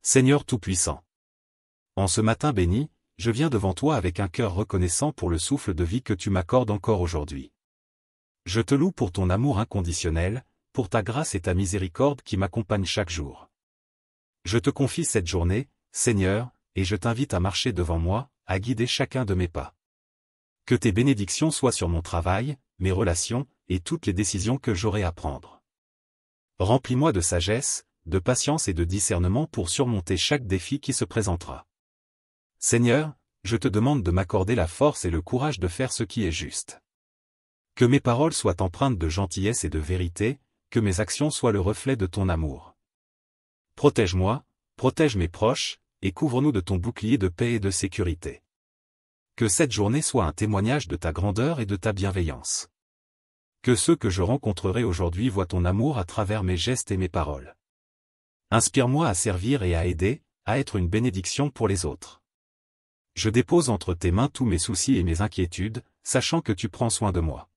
Seigneur Tout-Puissant. En ce matin béni, je viens devant toi avec un cœur reconnaissant pour le souffle de vie que tu m'accordes encore aujourd'hui. Je te loue pour ton amour inconditionnel, pour ta grâce et ta miséricorde qui m'accompagnent chaque jour. Je te confie cette journée, Seigneur, et je t'invite à marcher devant moi, à guider chacun de mes pas. Que tes bénédictions soient sur mon travail, mes relations, et toutes les décisions que j'aurai à prendre. Remplis-moi de sagesse, de patience et de discernement pour surmonter chaque défi qui se présentera. Seigneur, je te demande de m'accorder la force et le courage de faire ce qui est juste. Que mes paroles soient empreintes de gentillesse et de vérité, que mes actions soient le reflet de ton amour. Protège-moi, protège mes proches, et couvre-nous de ton bouclier de paix et de sécurité. Que cette journée soit un témoignage de ta grandeur et de ta bienveillance. Que ceux que je rencontrerai aujourd'hui voient ton amour à travers mes gestes et mes paroles. Inspire-moi à servir et à aider, à être une bénédiction pour les autres. Je dépose entre tes mains tous mes soucis et mes inquiétudes, sachant que tu prends soin de moi.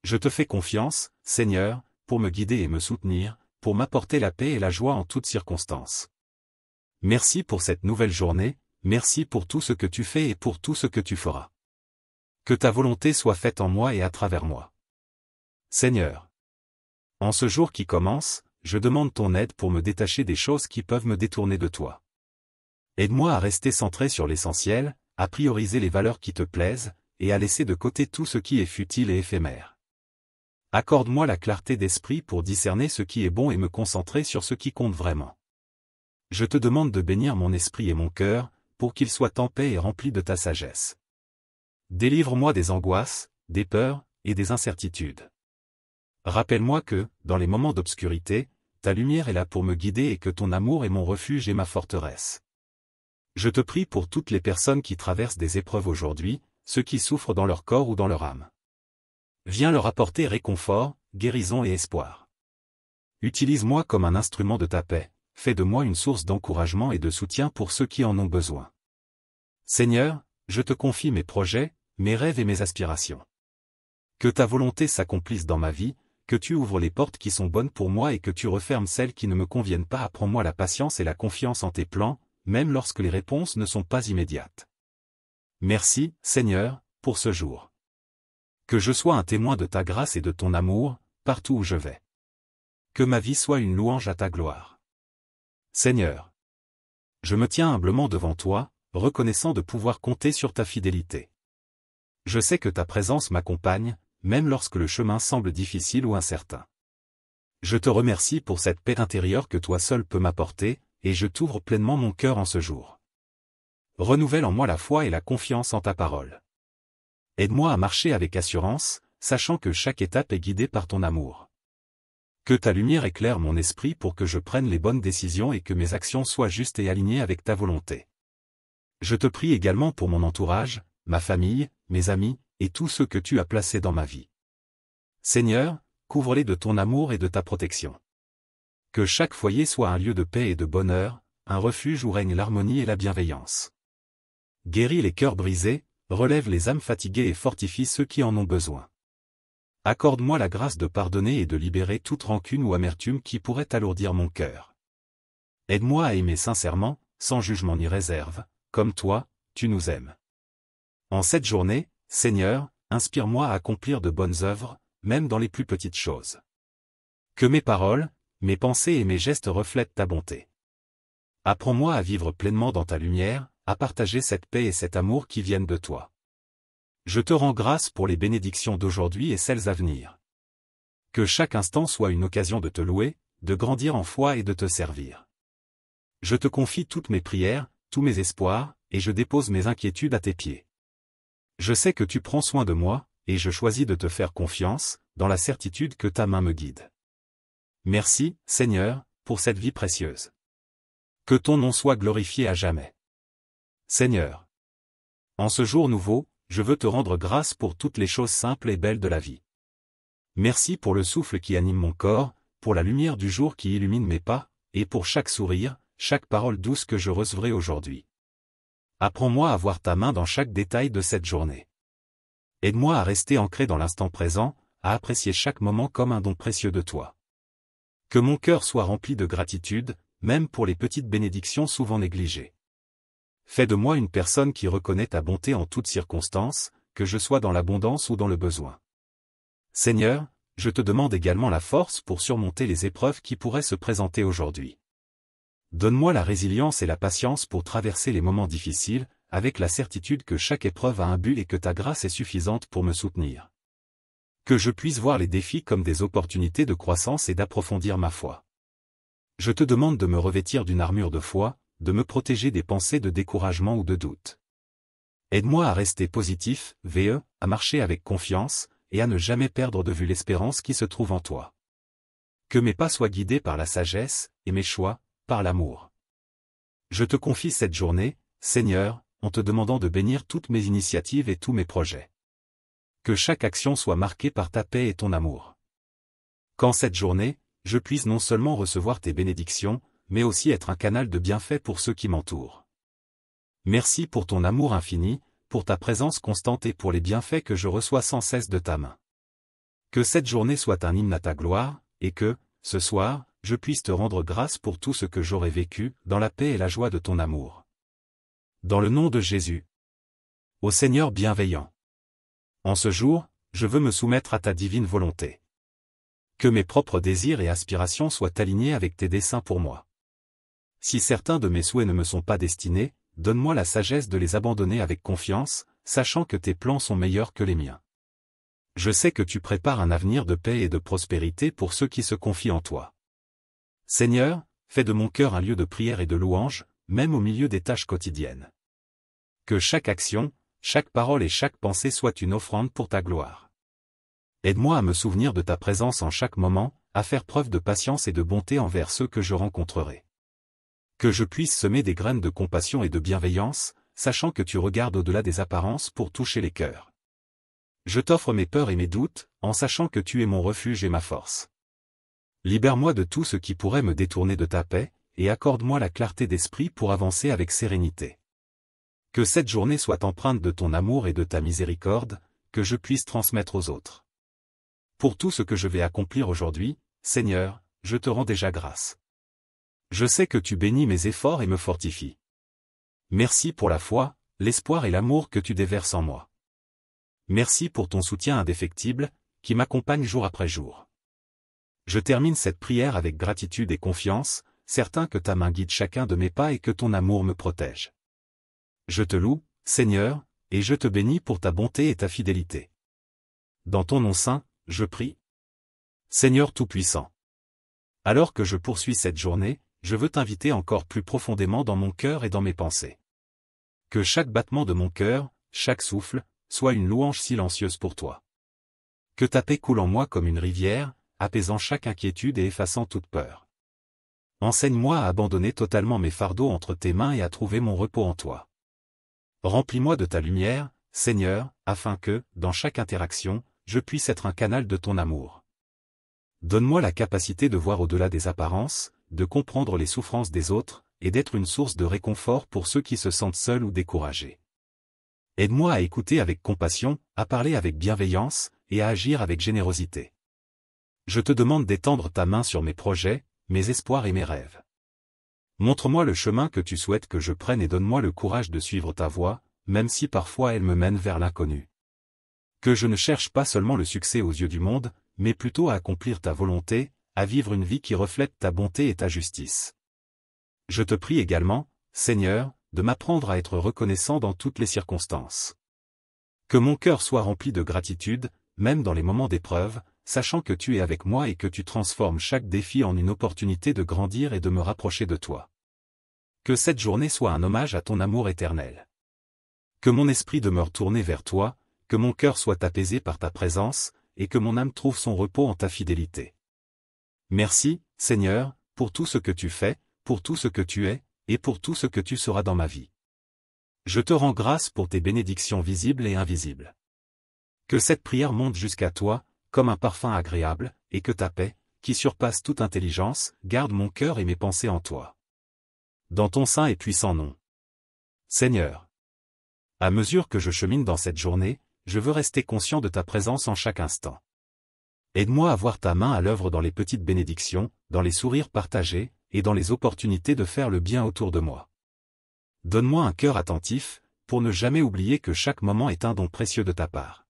Je te fais confiance, Seigneur, pour me guider et me soutenir, pour m'apporter la paix et la joie en toutes circonstances. Merci pour cette nouvelle journée, merci pour tout ce que tu fais et pour tout ce que tu feras. Que ta volonté soit faite en moi et à travers moi. Seigneur. En ce jour qui commence, je demande ton aide pour me détacher des choses qui peuvent me détourner de toi. Aide-moi à rester centré sur l'essentiel, à prioriser les valeurs qui te plaisent, et à laisser de côté tout ce qui est futile et éphémère. Accorde-moi la clarté d'esprit pour discerner ce qui est bon et me concentrer sur ce qui compte vraiment. Je te demande de bénir mon esprit et mon cœur, pour qu'ils soient en paix et remplis de ta sagesse. Délivre-moi des angoisses, des peurs, et des incertitudes. Rappelle-moi que, dans les moments d'obscurité, ta lumière est là pour me guider et que ton amour est mon refuge et ma forteresse. Je te prie pour toutes les personnes qui traversent des épreuves aujourd'hui, ceux qui souffrent dans leur corps ou dans leur âme. Viens leur apporter réconfort, guérison et espoir. Utilise-moi comme un instrument de ta paix, fais de moi une source d'encouragement et de soutien pour ceux qui en ont besoin. Seigneur, je te confie mes projets, mes rêves et mes aspirations. Que ta volonté s'accomplisse dans ma vie, que tu ouvres les portes qui sont bonnes pour moi et que tu refermes celles qui ne me conviennent pas. Apprends-moi la patience et la confiance en tes plans, même lorsque les réponses ne sont pas immédiates. Merci, Seigneur, pour ce jour. Que je sois un témoin de ta grâce et de ton amour, partout où je vais. Que ma vie soit une louange à ta gloire. Seigneur. Je me tiens humblement devant toi, reconnaissant de pouvoir compter sur ta fidélité. Je sais que ta présence m'accompagne, même lorsque le chemin semble difficile ou incertain. Je te remercie pour cette paix intérieure que toi seul peux m'apporter, et je t'ouvre pleinement mon cœur en ce jour. Renouvelle en moi la foi et la confiance en ta parole. Aide-moi à marcher avec assurance, sachant que chaque étape est guidée par ton amour. Que ta lumière éclaire mon esprit pour que je prenne les bonnes décisions et que mes actions soient justes et alignées avec ta volonté. Je te prie également pour mon entourage, ma famille, mes amis, et tous ceux que tu as placés dans ma vie. Seigneur, couvre-les de ton amour et de ta protection. Que chaque foyer soit un lieu de paix et de bonheur, un refuge où règne l'harmonie et la bienveillance. Guéris les cœurs brisés, relève les âmes fatiguées et fortifie ceux qui en ont besoin. Accorde-moi la grâce de pardonner et de libérer toute rancune ou amertume qui pourrait alourdir mon cœur. Aide-moi à aimer sincèrement, sans jugement ni réserve, comme toi, tu nous aimes. En cette journée, Seigneur, inspire-moi à accomplir de bonnes œuvres, même dans les plus petites choses. Que mes paroles, mes pensées et mes gestes reflètent ta bonté. Apprends-moi à vivre pleinement dans ta lumière, à partager cette paix et cet amour qui viennent de toi. Je te rends grâce pour les bénédictions d'aujourd'hui et celles à venir. Que chaque instant soit une occasion de te louer, de grandir en foi et de te servir. Je te confie toutes mes prières, tous mes espoirs, et je dépose mes inquiétudes à tes pieds. Je sais que tu prends soin de moi, et je choisis de te faire confiance, dans la certitude que ta main me guide. Merci, Seigneur, pour cette vie précieuse. Que ton nom soit glorifié à jamais. Seigneur. En ce jour nouveau, je veux te rendre grâce pour toutes les choses simples et belles de la vie. Merci pour le souffle qui anime mon corps, pour la lumière du jour qui illumine mes pas, et pour chaque sourire, chaque parole douce que je recevrai aujourd'hui. Apprends-moi à voir ta main dans chaque détail de cette journée. Aide-moi à rester ancré dans l'instant présent, à apprécier chaque moment comme un don précieux de toi. Que mon cœur soit rempli de gratitude, même pour les petites bénédictions souvent négligées. Fais de moi une personne qui reconnaît ta bonté en toutes circonstances, que je sois dans l'abondance ou dans le besoin. Seigneur, je te demande également la force pour surmonter les épreuves qui pourraient se présenter aujourd'hui. Donne-moi la résilience et la patience pour traverser les moments difficiles, avec la certitude que chaque épreuve a un but et que ta grâce est suffisante pour me soutenir. Que je puisse voir les défis comme des opportunités de croissance et d'approfondir ma foi. Je te demande de me revêtir d'une armure de foi, de me protéger des pensées de découragement ou de doute. Aide-moi à rester positif, à marcher avec confiance, et à ne jamais perdre de vue l'espérance qui se trouve en toi. Que mes pas soient guidés par la sagesse, et mes choix, par l'amour. Je te confie cette journée, Seigneur, en te demandant de bénir toutes mes initiatives et tous mes projets. Que chaque action soit marquée par ta paix et ton amour. Qu'en cette journée, je puisse non seulement recevoir tes bénédictions, mais aussi être un canal de bienfait pour ceux qui m'entourent. Merci pour ton amour infini, pour ta présence constante et pour les bienfaits que je reçois sans cesse de ta main. Que cette journée soit un hymne à ta gloire, et que, ce soir, je puisse te rendre grâce pour tout ce que j'aurai vécu, dans la paix et la joie de ton amour. Dans le nom de Jésus. Ô Seigneur bienveillant. En ce jour, je veux me soumettre à ta divine volonté. Que mes propres désirs et aspirations soient alignés avec tes desseins pour moi. Si certains de mes souhaits ne me sont pas destinés, donne-moi la sagesse de les abandonner avec confiance, sachant que tes plans sont meilleurs que les miens. Je sais que tu prépares un avenir de paix et de prospérité pour ceux qui se confient en toi. Seigneur, fais de mon cœur un lieu de prière et de louange, même au milieu des tâches quotidiennes. Que chaque action, chaque parole et chaque pensée soit une offrande pour ta gloire. Aide-moi à me souvenir de ta présence en chaque moment, à faire preuve de patience et de bonté envers ceux que je rencontrerai. Que je puisse semer des graines de compassion et de bienveillance, sachant que tu regardes au-delà des apparences pour toucher les cœurs. Je t'offre mes peurs et mes doutes, en sachant que tu es mon refuge et ma force. Libère-moi de tout ce qui pourrait me détourner de ta paix, et accorde-moi la clarté d'esprit pour avancer avec sérénité. Que cette journée soit empreinte de ton amour et de ta miséricorde, que je puisse transmettre aux autres. Pour tout ce que je vais accomplir aujourd'hui, Seigneur, je te rends déjà grâce. Je sais que tu bénis mes efforts et me fortifies. Merci pour la foi, l'espoir et l'amour que tu déverses en moi. Merci pour ton soutien indéfectible, qui m'accompagne jour après jour. Je termine cette prière avec gratitude et confiance, certain que ta main guide chacun de mes pas et que ton amour me protège. Je te loue, Seigneur, et je te bénis pour ta bonté et ta fidélité. Dans ton nom saint, je prie. Seigneur Tout-Puissant. Alors que je poursuis cette journée, je veux t'inviter encore plus profondément dans mon cœur et dans mes pensées. Que chaque battement de mon cœur, chaque souffle, soit une louange silencieuse pour toi. Que ta paix coule en moi comme une rivière, apaisant chaque inquiétude et effaçant toute peur. Enseigne-moi à abandonner totalement mes fardeaux entre tes mains et à trouver mon repos en toi. Remplis-moi de ta lumière, Seigneur, afin que, dans chaque interaction, je puisse être un canal de ton amour. Donne-moi la capacité de voir au-delà des apparences, de comprendre les souffrances des autres, et d'être une source de réconfort pour ceux qui se sentent seuls ou découragés. Aide-moi à écouter avec compassion, à parler avec bienveillance, et à agir avec générosité. Je te demande d'étendre ta main sur mes projets, mes espoirs et mes rêves. Montre-moi le chemin que tu souhaites que je prenne et donne-moi le courage de suivre ta voie, même si parfois elle me mène vers l'inconnu. Que je ne cherche pas seulement le succès aux yeux du monde, mais plutôt à accomplir ta volonté, à vivre une vie qui reflète ta bonté et ta justice. Je te prie également, Seigneur, de m'apprendre à être reconnaissant dans toutes les circonstances. Que mon cœur soit rempli de gratitude, même dans les moments d'épreuve, sachant que tu es avec moi et que tu transformes chaque défi en une opportunité de grandir et de me rapprocher de toi. Que cette journée soit un hommage à ton amour éternel. Que mon esprit demeure tourné vers toi, que mon cœur soit apaisé par ta présence, et que mon âme trouve son repos en ta fidélité. Merci, Seigneur, pour tout ce que tu fais, pour tout ce que tu es, et pour tout ce que tu seras dans ma vie. Je te rends grâce pour tes bénédictions visibles et invisibles. Que cette prière monte jusqu'à toi, comme un parfum agréable, et que ta paix, qui surpasse toute intelligence, garde mon cœur et mes pensées en toi. Dans ton saint et puissant nom. Seigneur. À mesure que je chemine dans cette journée, je veux rester conscient de ta présence en chaque instant. Aide-moi à voir ta main à l'œuvre dans les petites bénédictions, dans les sourires partagés, et dans les opportunités de faire le bien autour de moi. Donne-moi un cœur attentif, pour ne jamais oublier que chaque moment est un don précieux de ta part.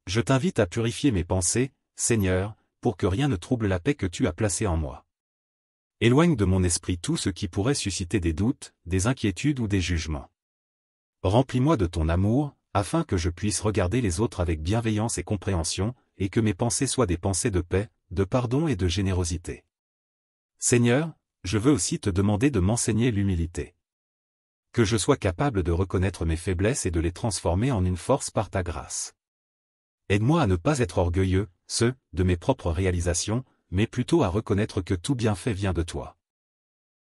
Je t'invite à purifier mes pensées, Seigneur, pour que rien ne trouble la paix que tu as placée en moi. Éloigne de mon esprit tout ce qui pourrait susciter des doutes, des inquiétudes ou des jugements. Remplis-moi de ton amour, afin que je puisse regarder les autres avec bienveillance et compréhension, et que mes pensées soient des pensées de paix, de pardon et de générosité. Seigneur, je veux aussi te demander de m'enseigner l'humilité. Que je sois capable de reconnaître mes faiblesses et de les transformer en une force par ta grâce. Aide-moi à ne pas être orgueilleux, de mes propres réalisations, mais plutôt à reconnaître que tout bienfait vient de toi.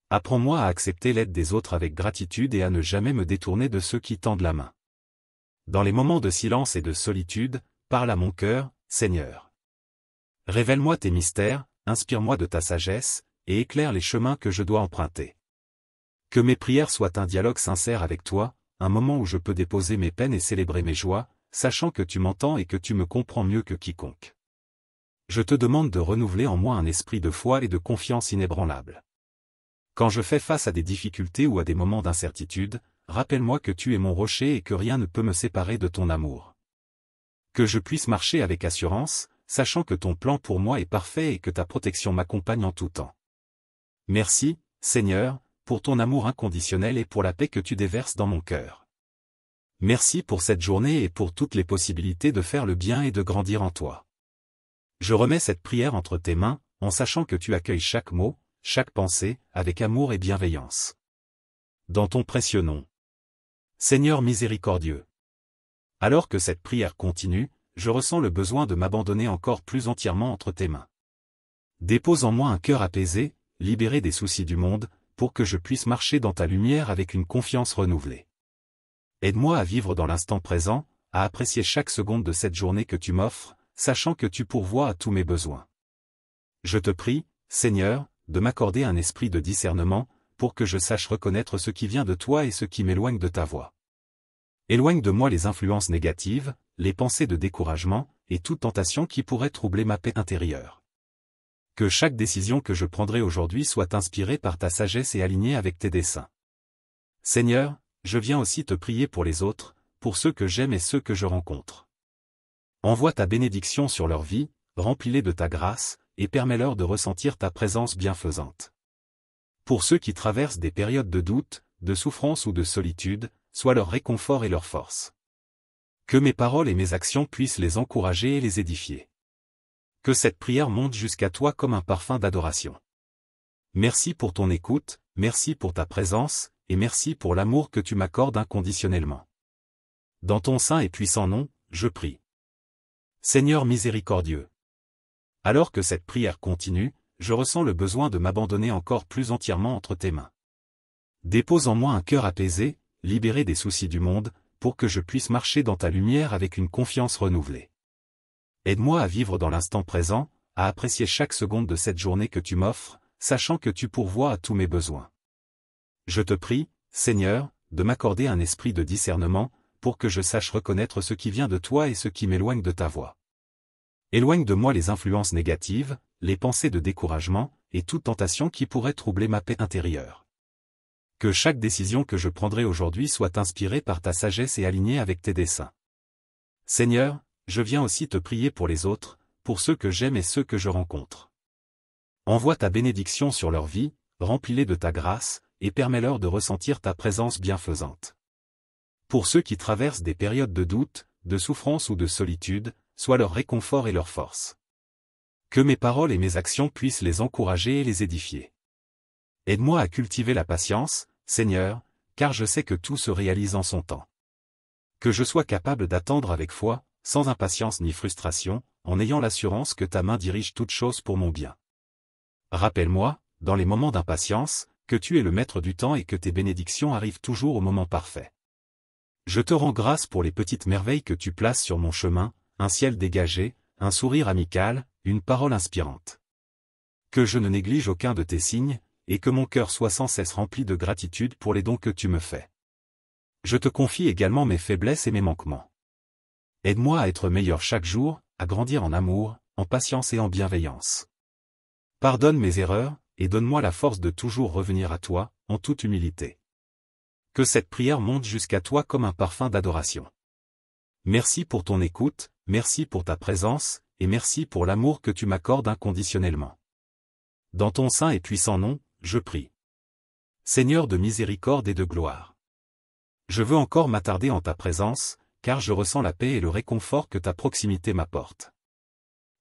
Apprends-moi à accepter l'aide des autres avec gratitude et à ne jamais me détourner de ceux qui tendent la main. Dans les moments de silence et de solitude, parle à mon cœur, Seigneur. Révèle-moi tes mystères, inspire-moi de ta sagesse, et éclaire les chemins que je dois emprunter. Que mes prières soient un dialogue sincère avec toi, un moment où je peux déposer mes peines et célébrer mes joies, sachant que tu m'entends et que tu me comprends mieux que quiconque. Je te demande de renouveler en moi un esprit de foi et de confiance inébranlable. Quand je fais face à des difficultés ou à des moments d'incertitude, rappelle-moi que tu es mon rocher et que rien ne peut me séparer de ton amour. Que je puisse marcher avec assurance, sachant que ton plan pour moi est parfait et que ta protection m'accompagne en tout temps. Merci, Seigneur, pour ton amour inconditionnel et pour la paix que tu déverses dans mon cœur. Merci pour cette journée et pour toutes les possibilités de faire le bien et de grandir en toi. Je remets cette prière entre tes mains, en sachant que tu accueilles chaque mot, chaque pensée, avec amour et bienveillance. Dans ton précieux nom. Seigneur miséricordieux. Alors que cette prière continue, je ressens le besoin de m'abandonner encore plus entièrement entre tes mains. Dépose en moi un cœur apaisé, libéré des soucis du monde, pour que je puisse marcher dans ta lumière avec une confiance renouvelée. Aide-moi à vivre dans l'instant présent, à apprécier chaque seconde de cette journée que tu m'offres, sachant que tu pourvois à tous mes besoins. Je te prie, Seigneur, de m'accorder un esprit de discernement, pour que je sache reconnaître ce qui vient de toi et ce qui m'éloigne de ta voix. Éloigne de moi les influences négatives, les pensées de découragement, et toute tentation qui pourrait troubler ma paix intérieure. Que chaque décision que je prendrai aujourd'hui soit inspirée par ta sagesse et alignée avec tes desseins. Seigneur, je viens aussi te prier pour les autres, pour ceux que j'aime et ceux que je rencontre. Envoie ta bénédiction sur leur vie, remplis-les de ta grâce, et permets-leur de ressentir ta présence bienfaisante. Pour ceux qui traversent des périodes de doute, de souffrance ou de solitude, sois leur réconfort et leur force. Que mes paroles et mes actions puissent les encourager et les édifier. Que cette prière monte jusqu'à toi comme un parfum d'adoration. Merci pour ton écoute, merci pour ta présence, et merci pour l'amour que tu m'accordes inconditionnellement. Dans ton saint et puissant nom, je prie. Seigneur miséricordieux. Alors que cette prière continue, je ressens le besoin de m'abandonner encore plus entièrement entre tes mains. Dépose en moi un cœur apaisé, libéré des soucis du monde, pour que je puisse marcher dans ta lumière avec une confiance renouvelée. Aide-moi à vivre dans l'instant présent, à apprécier chaque seconde de cette journée que tu m'offres, sachant que tu pourvois à tous mes besoins. Je te prie, Seigneur, de m'accorder un esprit de discernement, pour que je sache reconnaître ce qui vient de toi et ce qui m'éloigne de ta voix. Éloigne de moi les influences négatives, les pensées de découragement, et toute tentation qui pourrait troubler ma paix intérieure. Que chaque décision que je prendrai aujourd'hui soit inspirée par ta sagesse et alignée avec tes desseins. Seigneur, je viens aussi te prier pour les autres, pour ceux que j'aime et ceux que je rencontre. Envoie ta bénédiction sur leur vie, remplis-les de ta grâce, et permets-leur de ressentir ta présence bienfaisante. Pour ceux qui traversent des périodes de doute, de souffrance ou de solitude, sois leur réconfort et leur force. Que mes paroles et mes actions puissent les encourager et les édifier. Aide-moi à cultiver la patience, Seigneur, car je sais que tout se réalise en son temps. Que je sois capable d'attendre avec foi, sans impatience ni frustration, en ayant l'assurance que ta main dirige toutes choses pour mon bien. Rappelle-moi, dans les moments d'impatience, que tu es le maître du temps et que tes bénédictions arrivent toujours au moment parfait. Je te rends grâce pour les petites merveilles que tu places sur mon chemin, un ciel dégagé, un sourire amical, une parole inspirante. Que je ne néglige aucun de tes signes, et que mon cœur soit sans cesse rempli de gratitude pour les dons que tu me fais. Je te confie également mes faiblesses et mes manquements. Aide-moi à être meilleur chaque jour, à grandir en amour, en patience et en bienveillance. Pardonne mes erreurs, et donne-moi la force de toujours revenir à toi, en toute humilité. Que cette prière monte jusqu'à toi comme un parfum d'adoration. Merci pour ton écoute, merci pour ta présence, et merci pour l'amour que tu m'accordes inconditionnellement. Dans ton saint et puissant nom, je prie. Seigneur de miséricorde et de gloire. Je veux encore m'attarder en ta présence, car je ressens la paix et le réconfort que ta proximité m'apporte.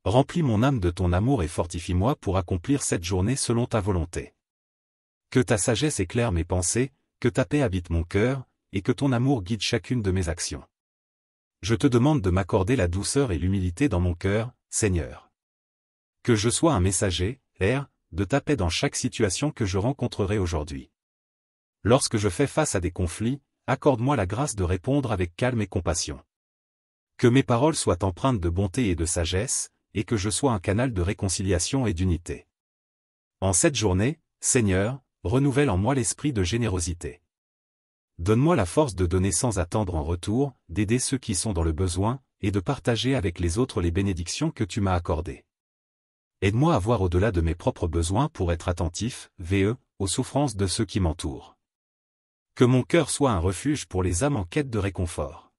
Remplis mon âme de ton amour et fortifie-moi pour accomplir cette journée selon ta volonté. Que ta sagesse éclaire mes pensées, que ta paix habite mon cœur, et que ton amour guide chacune de mes actions. Je te demande de m'accorder la douceur et l'humilité dans mon cœur, Seigneur. Que je sois un messager, de ta paix dans chaque situation que je rencontrerai aujourd'hui. Lorsque je fais face à des conflits, accorde-moi la grâce de répondre avec calme et compassion. Que mes paroles soient empreintes de bonté et de sagesse, et que je sois un canal de réconciliation et d'unité. En cette journée, Seigneur, renouvelle en moi l'esprit de générosité. Donne-moi la force de donner sans attendre en retour, d'aider ceux qui sont dans le besoin, et de partager avec les autres les bénédictions que tu m'as accordées. Aide-moi à voir au-delà de mes propres besoins pour être attentif, aux souffrances de ceux qui m'entourent. Que mon cœur soit un refuge pour les âmes en quête de réconfort.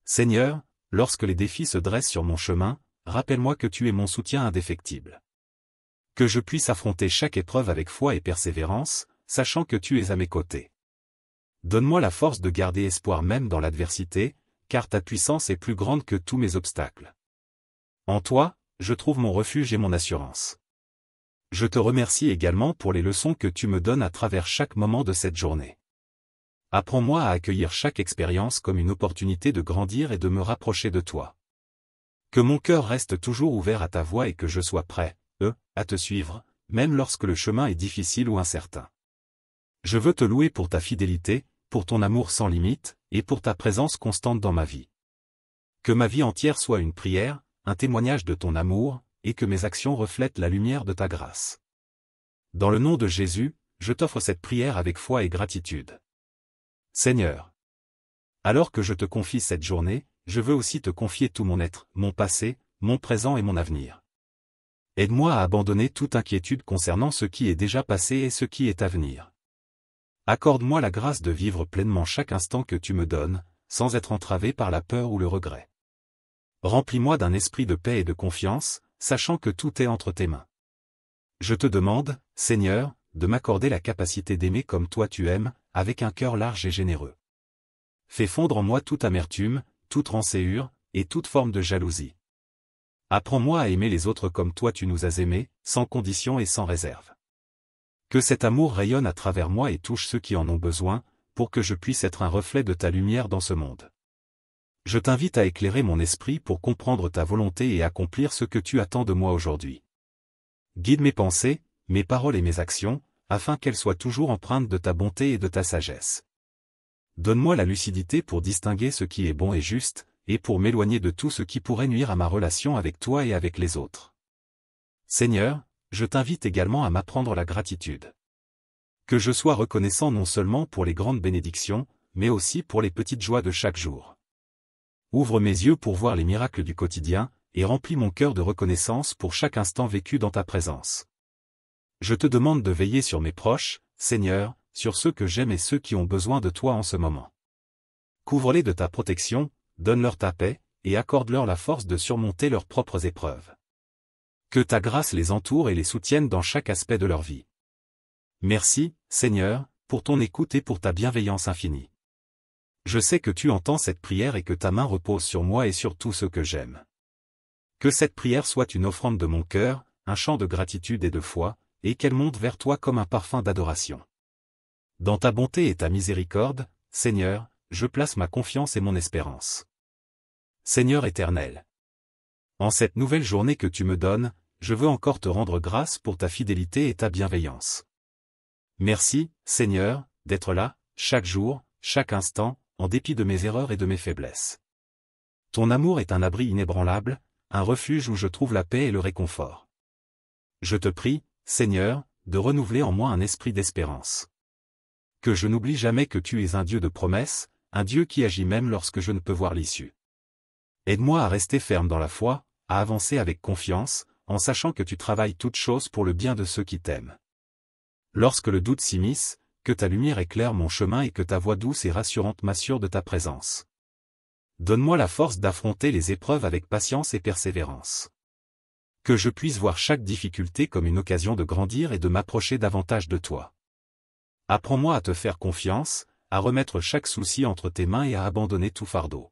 Seigneur, lorsque les défis se dressent sur mon chemin, rappelle-moi que tu es mon soutien indéfectible. Que je puisse affronter chaque épreuve avec foi et persévérance, sachant que tu es à mes côtés. Donne-moi la force de garder espoir même dans l'adversité, car ta puissance est plus grande que tous mes obstacles. En toi, je trouve mon refuge et mon assurance. Je te remercie également pour les leçons que tu me donnes à travers chaque moment de cette journée. Apprends-moi à accueillir chaque expérience comme une opportunité de grandir et de me rapprocher de toi. Que mon cœur reste toujours ouvert à ta voix et que je sois prêt, à te suivre, même lorsque le chemin est difficile ou incertain. Je veux te louer pour ta fidélité, pour ton amour sans limite, et pour ta présence constante dans ma vie. Que ma vie entière soit une prière, un témoignage de ton amour, et que mes actions reflètent la lumière de ta grâce. Dans le nom de Jésus, je t'offre cette prière avec foi et gratitude. Seigneur, alors que je te confie cette journée, je veux aussi te confier tout mon être, mon passé, mon présent et mon avenir. Aide-moi à abandonner toute inquiétude concernant ce qui est déjà passé et ce qui est à venir. Accorde-moi la grâce de vivre pleinement chaque instant que tu me donnes, sans être entravé par la peur ou le regret. Remplis-moi d'un esprit de paix et de confiance, sachant que tout est entre tes mains. Je te demande, Seigneur, de m'accorder la capacité d'aimer comme toi tu aimes, avec un cœur large et généreux. Fais fondre en moi toute amertume, toute rancœur, et toute forme de jalousie. Apprends-moi à aimer les autres comme toi tu nous as aimés, sans condition et sans réserve. Que cet amour rayonne à travers moi et touche ceux qui en ont besoin, pour que je puisse être un reflet de ta lumière dans ce monde. Je t'invite à éclairer mon esprit pour comprendre ta volonté et accomplir ce que tu attends de moi aujourd'hui. Guide mes pensées, mes paroles et mes actions, afin qu'elles soient toujours empreintes de ta bonté et de ta sagesse. Donne-moi la lucidité pour distinguer ce qui est bon et juste, et pour m'éloigner de tout ce qui pourrait nuire à ma relation avec toi et avec les autres. Seigneur, je t'invite également à m'apprendre la gratitude. Que je sois reconnaissant non seulement pour les grandes bénédictions, mais aussi pour les petites joies de chaque jour. Ouvre mes yeux pour voir les miracles du quotidien, et remplis mon cœur de reconnaissance pour chaque instant vécu dans ta présence. Je te demande de veiller sur mes proches, Seigneur, sur ceux que j'aime et ceux qui ont besoin de toi en ce moment. Couvre-les de ta protection, donne-leur ta paix, et accorde-leur la force de surmonter leurs propres épreuves. Que ta grâce les entoure et les soutienne dans chaque aspect de leur vie. Merci, Seigneur, pour ton écoute et pour ta bienveillance infinie. Je sais que tu entends cette prière et que ta main repose sur moi et sur tous ceux que j'aime. Que cette prière soit une offrande de mon cœur, un chant de gratitude et de foi, et qu'elle monte vers toi comme un parfum d'adoration. Dans ta bonté et ta miséricorde, Seigneur, je place ma confiance et mon espérance. Seigneur éternel, en cette nouvelle journée que tu me donnes, je veux encore te rendre grâce pour ta fidélité et ta bienveillance. Merci, Seigneur, d'être là, chaque jour, chaque instant, en dépit de mes erreurs et de mes faiblesses. Ton amour est un abri inébranlable, un refuge où je trouve la paix et le réconfort. Je te prie, Seigneur, de renouveler en moi un esprit d'espérance. Que je n'oublie jamais que tu es un Dieu de promesses, un Dieu qui agit même lorsque je ne peux voir l'issue. Aide-moi à rester ferme dans la foi, à avancer avec confiance, en sachant que tu travailles toutes choses pour le bien de ceux qui t'aiment. Lorsque le doute s'immisce, que ta lumière éclaire mon chemin et que ta voix douce et rassurante m'assure de ta présence. Donne-moi la force d'affronter les épreuves avec patience et persévérance. Que je puisse voir chaque difficulté comme une occasion de grandir et de m'approcher davantage de toi. Apprends-moi à te faire confiance, à remettre chaque souci entre tes mains et à abandonner tout fardeau.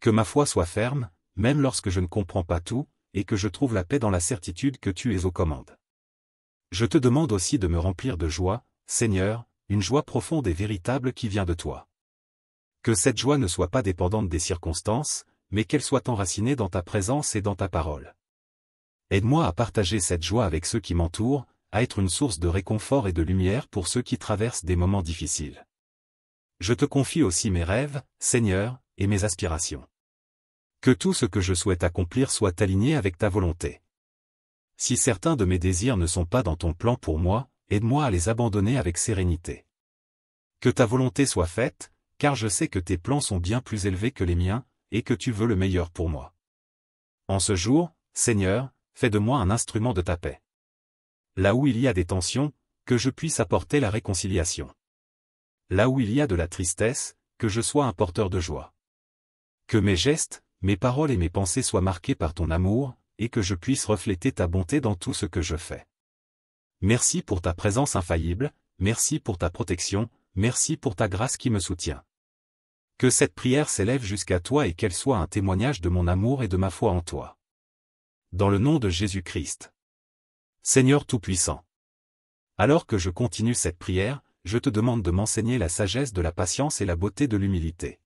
Que ma foi soit ferme, même lorsque je ne comprends pas tout, et que je trouve la paix dans la certitude que tu es aux commandes. Je te demande aussi de me remplir de joie, Seigneur, une joie profonde et véritable qui vient de toi. Que cette joie ne soit pas dépendante des circonstances, mais qu'elle soit enracinée dans ta présence et dans ta parole. Aide-moi à partager cette joie avec ceux qui m'entourent, à être une source de réconfort et de lumière pour ceux qui traversent des moments difficiles. Je te confie aussi mes rêves, Seigneur, et mes aspirations. Que tout ce que je souhaite accomplir soit aligné avec ta volonté. Si certains de mes désirs ne sont pas dans ton plan pour moi, aide-moi à les abandonner avec sérénité. Que ta volonté soit faite, car je sais que tes plans sont bien plus élevés que les miens, et que tu veux le meilleur pour moi. En ce jour, Seigneur, fais de moi un instrument de ta paix. Là où il y a des tensions, que je puisse apporter la réconciliation. Là où il y a de la tristesse, que je sois un porteur de joie. Que mes gestes, mes paroles et mes pensées soient marqués par ton amour, et que je puisse refléter ta bonté dans tout ce que je fais. Merci pour ta présence infaillible, merci pour ta protection, merci pour ta grâce qui me soutient. Que cette prière s'élève jusqu'à toi et qu'elle soit un témoignage de mon amour et de ma foi en toi. Dans le nom de Jésus-Christ. Seigneur Tout-Puissant. Alors que je continue cette prière, je te demande de m'enseigner la sagesse de la patience et la beauté de l'humilité.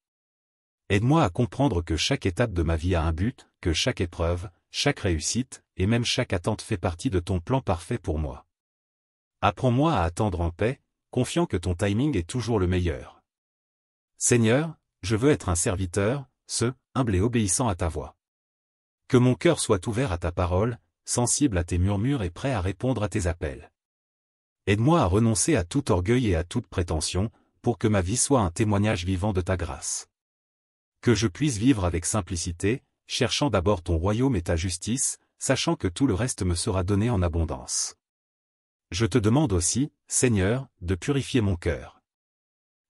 Aide-moi à comprendre que chaque étape de ma vie a un but, que chaque épreuve, chaque réussite, et même chaque attente fait partie de ton plan parfait pour moi. Apprends-moi à attendre en paix, confiant que ton timing est toujours le meilleur. Seigneur, je veux être un serviteur, humble et obéissant à ta voix. Que mon cœur soit ouvert à ta parole, sensible à tes murmures et prêt à répondre à tes appels. Aide-moi à renoncer à tout orgueil et à toute prétention, pour que ma vie soit un témoignage vivant de ta grâce. Que je puisse vivre avec simplicité, cherchant d'abord ton royaume et ta justice, sachant que tout le reste me sera donné en abondance. Je te demande aussi, Seigneur, de purifier mon cœur.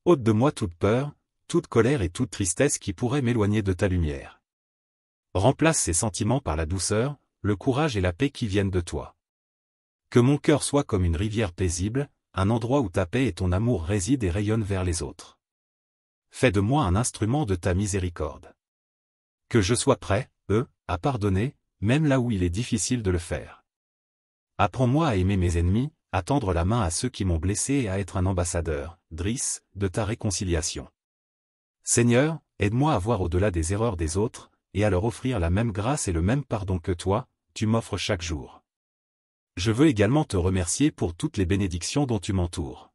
Ôte de moi toute peur, toute colère et toute tristesse qui pourraient m'éloigner de ta lumière. Remplace ces sentiments par la douceur, le courage et la paix qui viennent de toi. Que mon cœur soit comme une rivière paisible, un endroit où ta paix et ton amour résident et rayonnent vers les autres. Fais de moi un instrument de ta miséricorde. Que je sois prêt, à pardonner, même là où il est difficile de le faire. Apprends-moi à aimer mes ennemis, à tendre la main à ceux qui m'ont blessé et à être un ambassadeur, Driss, de ta réconciliation. Seigneur, aide-moi à voir au-delà des erreurs des autres, et à leur offrir la même grâce et le même pardon que toi, tu m'offres chaque jour. Je veux également te remercier pour toutes les bénédictions dont tu m'entoures.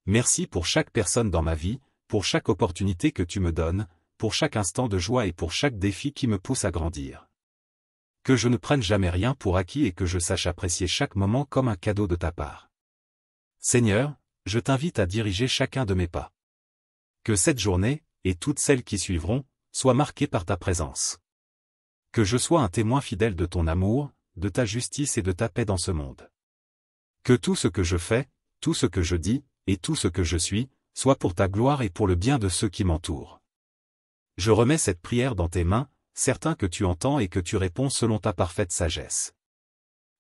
Merci pour chaque personne dans ma vie, pour chaque opportunité que tu me donnes, pour chaque instant de joie et pour chaque défi qui me pousse à grandir. Que je ne prenne jamais rien pour acquis et que je sache apprécier chaque moment comme un cadeau de ta part. Seigneur, je t'invite à diriger chacun de mes pas. Que cette journée, et toutes celles qui suivront, soient marquées par ta présence. Que je sois un témoin fidèle de ton amour, de ta justice et de ta paix dans ce monde. Que tout ce que je fais, tout ce que je dis, et tout ce que je suis, soit pour ta gloire et pour le bien de ceux qui m'entourent. Je remets cette prière dans tes mains, certain que tu entends et que tu réponds selon ta parfaite sagesse.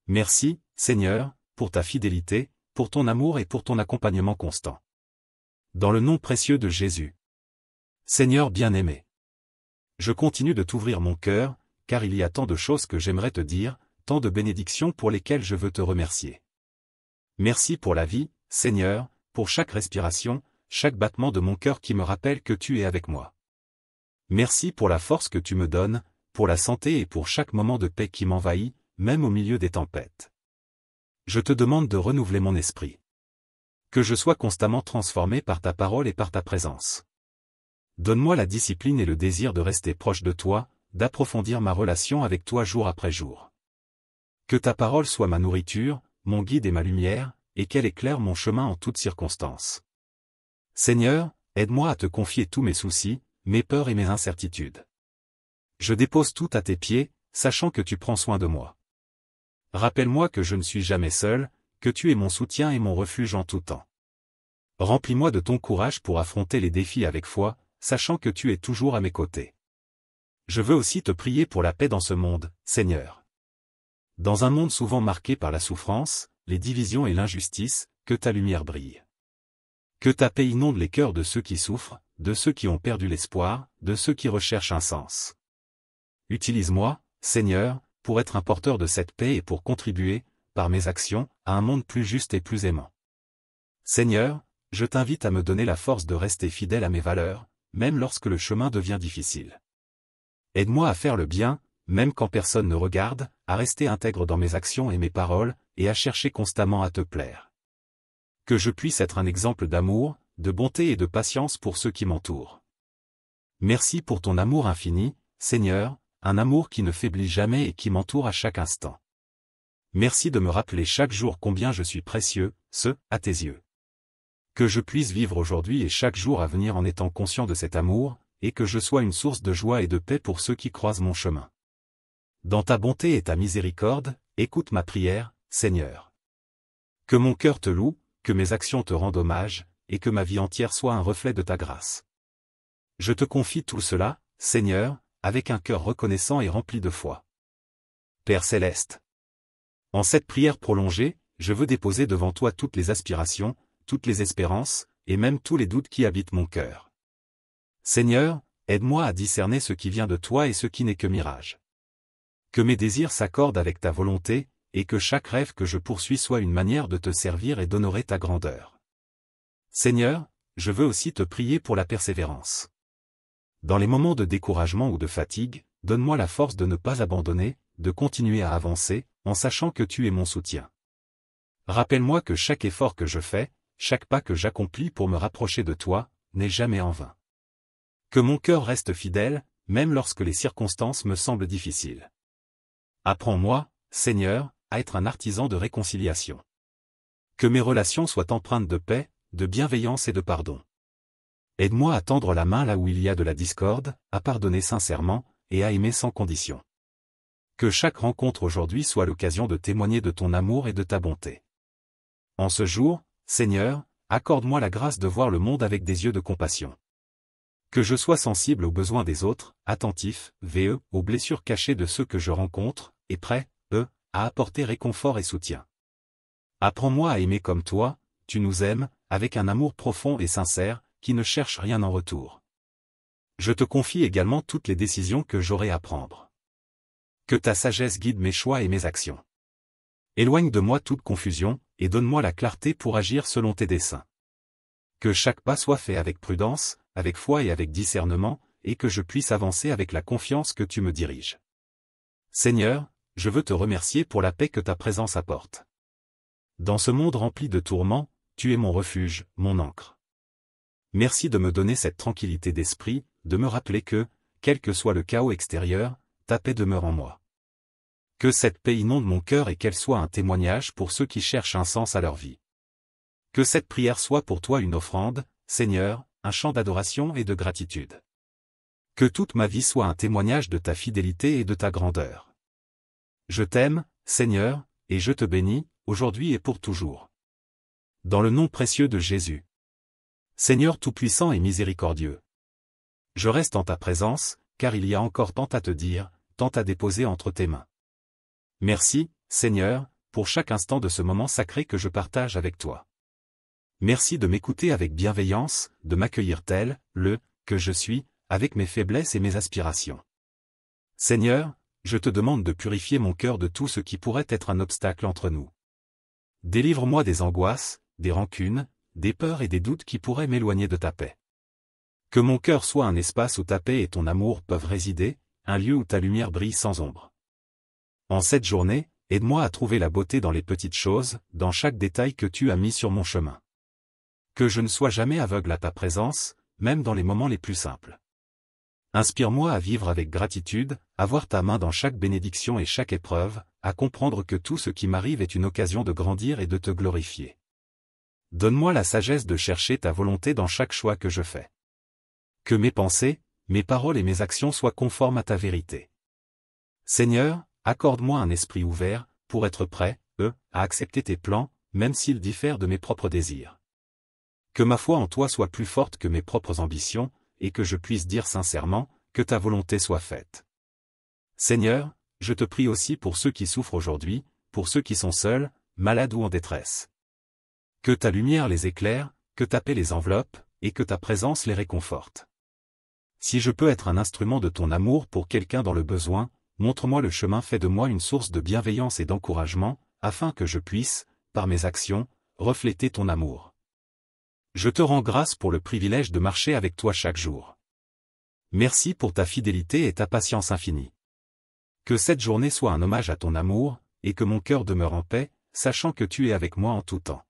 Merci, Seigneur, pour ta fidélité, pour ton amour et pour ton accompagnement constant. Dans le nom précieux de Jésus. Seigneur bien-aimé. Je continue de t'ouvrir mon cœur, car il y a tant de choses que j'aimerais te dire, tant de bénédictions pour lesquelles je veux te remercier. Merci pour la vie, Seigneur, pour chaque respiration, chaque battement de mon cœur qui me rappelle que tu es avec moi. Merci pour la force que tu me donnes, pour la santé et pour chaque moment de paix qui m'envahit, même au milieu des tempêtes. Je te demande de renouveler mon esprit. Que je sois constamment transformé par ta parole et par ta présence. Donne-moi la discipline et le désir de rester proche de toi, d'approfondir ma relation avec toi jour après jour. Que ta parole soit ma nourriture, mon guide et ma lumière, et qu'elle éclaire mon chemin en toutes circonstances. Seigneur, aide-moi à te confier tous mes soucis, mes peurs et mes incertitudes. Je dépose tout à tes pieds, sachant que tu prends soin de moi. Rappelle-moi que je ne suis jamais seul, que tu es mon soutien et mon refuge en tout temps. Remplis-moi de ton courage pour affronter les défis avec foi, sachant que tu es toujours à mes côtés. Je veux aussi te prier pour la paix dans ce monde, Seigneur. Dans un monde souvent marqué par la souffrance, les divisions et l'injustice, que ta lumière brille. Que ta paix inonde les cœurs de ceux qui souffrent, de ceux qui ont perdu l'espoir, de ceux qui recherchent un sens. Utilise-moi, Seigneur, pour être un porteur de cette paix et pour contribuer, par mes actions, à un monde plus juste et plus aimant. Seigneur, je t'invite à me donner la force de rester fidèle à mes valeurs, même lorsque le chemin devient difficile. Aide-moi à faire le bien, même quand personne ne regarde, à rester intègre dans mes actions et mes paroles, et à chercher constamment à te plaire. Que je puisse être un exemple d'amour, de bonté et de patience pour ceux qui m'entourent. Merci pour ton amour infini, Seigneur, un amour qui ne faiblit jamais et qui m'entoure à chaque instant. Merci de me rappeler chaque jour combien je suis précieux, à tes yeux. Que je puisse vivre aujourd'hui et chaque jour à venir en étant conscient de cet amour, et que je sois une source de joie et de paix pour ceux qui croisent mon chemin. Dans ta bonté et ta miséricorde, écoute ma prière, Seigneur. Que mon cœur te loue, que mes actions te rendent hommage, et que ma vie entière soit un reflet de ta grâce. Je te confie tout cela, Seigneur, avec un cœur reconnaissant et rempli de foi. Père céleste. En cette prière prolongée, je veux déposer devant toi toutes les aspirations, toutes les espérances, et même tous les doutes qui habitent mon cœur. Seigneur, aide-moi à discerner ce qui vient de toi et ce qui n'est que mirage. Que mes désirs s'accordent avec ta volonté, et que chaque rêve que je poursuis soit une manière de te servir et d'honorer ta grandeur. Seigneur, je veux aussi te prier pour la persévérance. Dans les moments de découragement ou de fatigue, donne-moi la force de ne pas abandonner, de continuer à avancer, en sachant que tu es mon soutien. Rappelle-moi que chaque effort que je fais, chaque pas que j'accomplis pour me rapprocher de toi, n'est jamais en vain. Que mon cœur reste fidèle, même lorsque les circonstances me semblent difficiles. Apprends-moi, Seigneur, à être un artisan de réconciliation. Que mes relations soient empreintes de paix, de bienveillance et de pardon. Aide-moi à tendre la main là où il y a de la discorde, à pardonner sincèrement, et à aimer sans condition. Que chaque rencontre aujourd'hui soit l'occasion de témoigner de ton amour et de ta bonté. En ce jour, Seigneur, accorde-moi la grâce de voir le monde avec des yeux de compassion. Que je sois sensible aux besoins des autres, attentif, aux blessures cachées de ceux que je rencontre, et prêt, à apporter réconfort et soutien. Apprends-moi à aimer comme toi, tu nous aimes, avec un amour profond et sincère, qui ne cherche rien en retour. Je te confie également toutes les décisions que j'aurai à prendre. Que ta sagesse guide mes choix et mes actions. Éloigne de moi toute confusion, et donne-moi la clarté pour agir selon tes desseins. Que chaque pas soit fait avec prudence, avec foi et avec discernement, et que je puisse avancer avec la confiance que tu me diriges. Seigneur, je veux te remercier pour la paix que ta présence apporte. Dans ce monde rempli de tourments, tu es mon refuge, mon ancre. Merci de me donner cette tranquillité d'esprit, de me rappeler que, quel que soit le chaos extérieur, ta paix demeure en moi. Que cette paix inonde mon cœur et qu'elle soit un témoignage pour ceux qui cherchent un sens à leur vie. Que cette prière soit pour toi une offrande, Seigneur, un chant d'adoration et de gratitude. Que toute ma vie soit un témoignage de ta fidélité et de ta grandeur. Je t'aime, Seigneur, et je te bénis, aujourd'hui et pour toujours. Dans le nom précieux de Jésus. Seigneur tout-puissant et miséricordieux. Je reste en ta présence, car il y a encore tant à te dire, tant à déposer entre tes mains. Merci, Seigneur, pour chaque instant de ce moment sacré que je partage avec toi. Merci de m'écouter avec bienveillance, de m'accueillir tel, que je suis, avec mes faiblesses et mes aspirations. Seigneur, je te demande de purifier mon cœur de tout ce qui pourrait être un obstacle entre nous. Délivre-moi des angoisses, des rancunes, des peurs et des doutes qui pourraient m'éloigner de ta paix. Que mon cœur soit un espace où ta paix et ton amour peuvent résider, un lieu où ta lumière brille sans ombre. En cette journée, aide-moi à trouver la beauté dans les petites choses, dans chaque détail que tu as mis sur mon chemin. Que je ne sois jamais aveugle à ta présence, même dans les moments les plus simples. Inspire-moi à vivre avec gratitude, à voir ta main dans chaque bénédiction et chaque épreuve, à comprendre que tout ce qui m'arrive est une occasion de grandir et de te glorifier. Donne-moi la sagesse de chercher ta volonté dans chaque choix que je fais. Que mes pensées, mes paroles et mes actions soient conformes à ta vérité. Seigneur, accorde-moi un esprit ouvert, pour être prêt, à accepter tes plans, même s'il diffère de mes propres désirs. Que ma foi en toi soit plus forte que mes propres ambitions, et que je puisse dire sincèrement, que ta volonté soit faite. Seigneur, je te prie aussi pour ceux qui souffrent aujourd'hui, pour ceux qui sont seuls, malades ou en détresse. Que ta lumière les éclaire, que ta paix les enveloppe, et que ta présence les réconforte. Si je peux être un instrument de ton amour pour quelqu'un dans le besoin, montre-moi le chemin, fais de moi une source de bienveillance et d'encouragement, afin que je puisse, par mes actions, refléter ton amour. Je te rends grâce pour le privilège de marcher avec toi chaque jour. Merci pour ta fidélité et ta patience infinie. Que cette journée soit un hommage à ton amour, et que mon cœur demeure en paix, sachant que tu es avec moi en tout temps.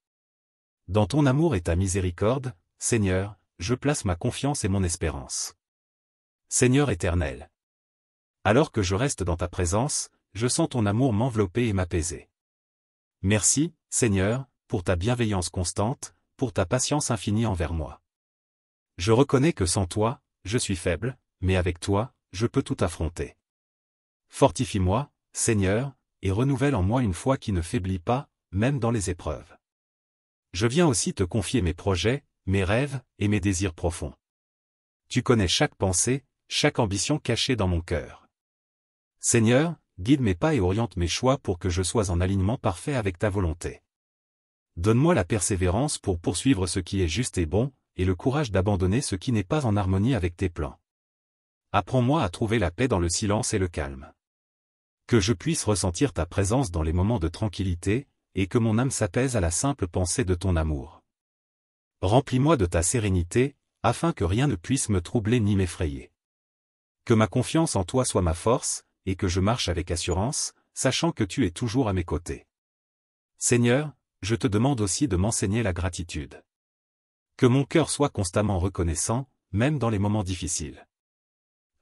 Dans ton amour et ta miséricorde, Seigneur, je place ma confiance et mon espérance. Seigneur éternel. Alors que je reste dans ta présence, je sens ton amour m'envelopper et m'apaiser. Merci, Seigneur, pour ta bienveillance constante, pour ta patience infinie envers moi. Je reconnais que sans toi, je suis faible, mais avec toi, je peux tout affronter. Fortifie-moi, Seigneur, et renouvelle en moi une foi qui ne faiblit pas, même dans les épreuves. Je viens aussi te confier mes projets, mes rêves et mes désirs profonds. Tu connais chaque pensée, chaque ambition cachée dans mon cœur. Seigneur, guide mes pas et oriente mes choix pour que je sois en alignement parfait avec ta volonté. Donne-moi la persévérance pour poursuivre ce qui est juste et bon, et le courage d'abandonner ce qui n'est pas en harmonie avec tes plans. Apprends-moi à trouver la paix dans le silence et le calme. Que je puisse ressentir ta présence dans les moments de tranquillité, et que mon âme s'apaise à la simple pensée de ton amour. Remplis-moi de ta sérénité, afin que rien ne puisse me troubler ni m'effrayer. Que ma confiance en toi soit ma force, et que je marche avec assurance, sachant que tu es toujours à mes côtés. Seigneur, je te demande aussi de m'enseigner la gratitude. Que mon cœur soit constamment reconnaissant, même dans les moments difficiles.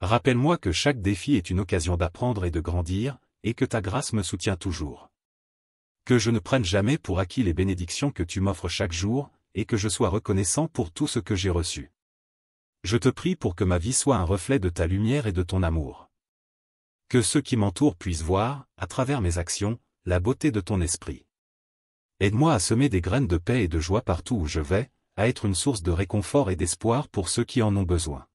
Rappelle-moi que chaque défi est une occasion d'apprendre et de grandir, et que ta grâce me soutient toujours. Que je ne prenne jamais pour acquis les bénédictions que tu m'offres chaque jour, et que je sois reconnaissant pour tout ce que j'ai reçu. Je te prie pour que ma vie soit un reflet de ta lumière et de ton amour. Que ceux qui m'entourent puissent voir, à travers mes actions, la beauté de ton esprit. Aide-moi à semer des graines de paix et de joie partout où je vais, à être une source de réconfort et d'espoir pour ceux qui en ont besoin.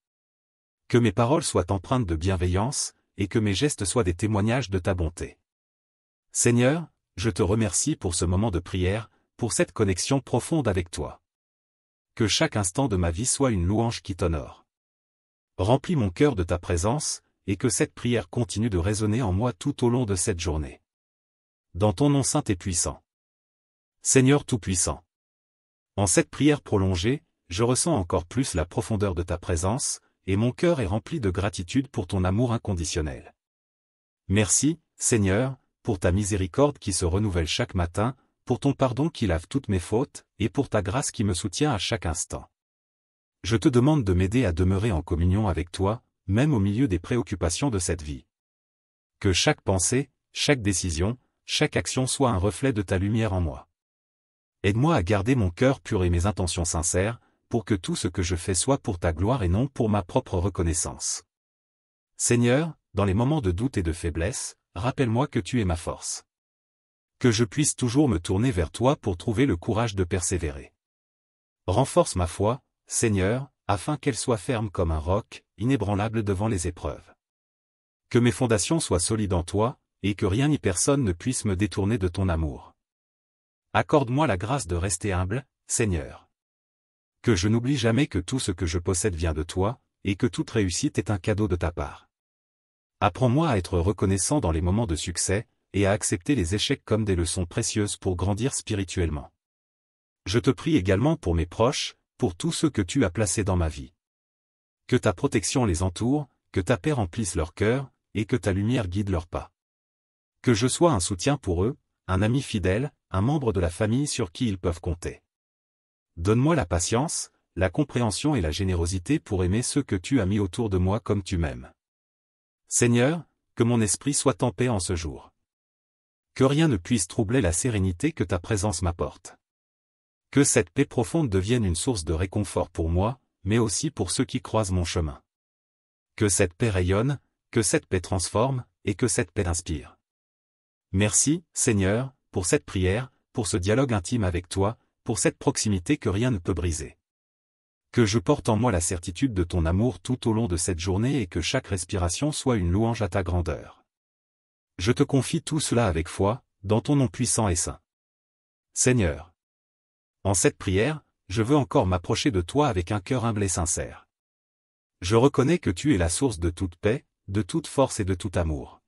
Que mes paroles soient empreintes de bienveillance, et que mes gestes soient des témoignages de ta bonté. Seigneur, je te remercie pour ce moment de prière, pour cette connexion profonde avec toi. Que chaque instant de ma vie soit une louange qui t'honore. Remplis mon cœur de ta présence, et que cette prière continue de résonner en moi tout au long de cette journée. Dans ton nom saint et puissant. Seigneur Tout-Puissant. En cette prière prolongée, je ressens encore plus la profondeur de ta présence, et mon cœur est rempli de gratitude pour ton amour inconditionnel. Merci, Seigneur, pour ta miséricorde qui se renouvelle chaque matin, pour ton pardon qui lave toutes mes fautes, et pour ta grâce qui me soutient à chaque instant. Je te demande de m'aider à demeurer en communion avec toi, même au milieu des préoccupations de cette vie. Que chaque pensée, chaque décision, chaque action soit un reflet de ta lumière en moi. Aide-moi à garder mon cœur pur et mes intentions sincères, pour que tout ce que je fais soit pour ta gloire et non pour ma propre reconnaissance. Seigneur, dans les moments de doute et de faiblesse, rappelle-moi que tu es ma force. Que je puisse toujours me tourner vers toi pour trouver le courage de persévérer. Renforce ma foi, Seigneur, afin qu'elle soit ferme comme un roc, inébranlable devant les épreuves. Que mes fondations soient solides en toi, et que rien ni personne ne puisse me détourner de ton amour. Accorde-moi la grâce de rester humble, Seigneur. Que je n'oublie jamais que tout ce que je possède vient de toi, et que toute réussite est un cadeau de ta part. Apprends-moi à être reconnaissant dans les moments de succès, et à accepter les échecs comme des leçons précieuses pour grandir spirituellement. Je te prie également pour mes proches, pour tous ceux que tu as placés dans ma vie. Que ta protection les entoure, que ta paix remplisse leur cœur, et que ta lumière guide leurs pas. Que je sois un soutien pour eux, un ami fidèle, un membre de la famille sur qui ils peuvent compter. Donne-moi la patience, la compréhension et la générosité pour aimer ceux que tu as mis autour de moi comme tu m'aimes. Seigneur, que mon esprit soit en paix en ce jour. Que rien ne puisse troubler la sérénité que ta présence m'apporte. Que cette paix profonde devienne une source de réconfort pour moi, mais aussi pour ceux qui croisent mon chemin. Que cette paix rayonne, que cette paix transforme, et que cette paix inspire. Merci, Seigneur, pour cette prière, pour ce dialogue intime avec toi, pour cette proximité que rien ne peut briser. Que je porte en moi la certitude de ton amour tout au long de cette journée et que chaque respiration soit une louange à ta grandeur. Je te confie tout cela avec foi, dans ton nom puissant et saint. Seigneur. En cette prière, je veux encore m'approcher de toi avec un cœur humble et sincère. Je reconnais que tu es la source de toute paix, de toute force et de tout amour.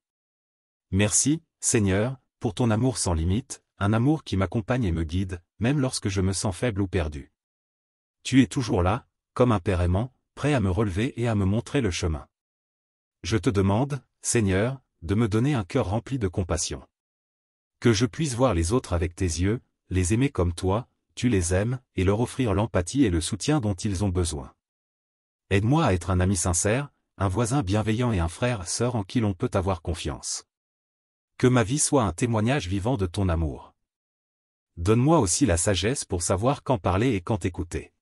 Merci, Seigneur, pour ton amour sans limite, un amour qui m'accompagne et me guide, même lorsque je me sens faible ou perdu. Tu es toujours là, comme un père aimant, prêt à me relever et à me montrer le chemin. Je te demande, Seigneur, de me donner un cœur rempli de compassion. Que je puisse voir les autres avec tes yeux, les aimer comme toi, tu les aimes, et leur offrir l'empathie et le soutien dont ils ont besoin. Aide-moi à être un ami sincère, un voisin bienveillant et un frère-sœur en qui l'on peut avoir confiance. Que ma vie soit un témoignage vivant de ton amour. Donne-moi aussi la sagesse pour savoir quand parler et quand écouter.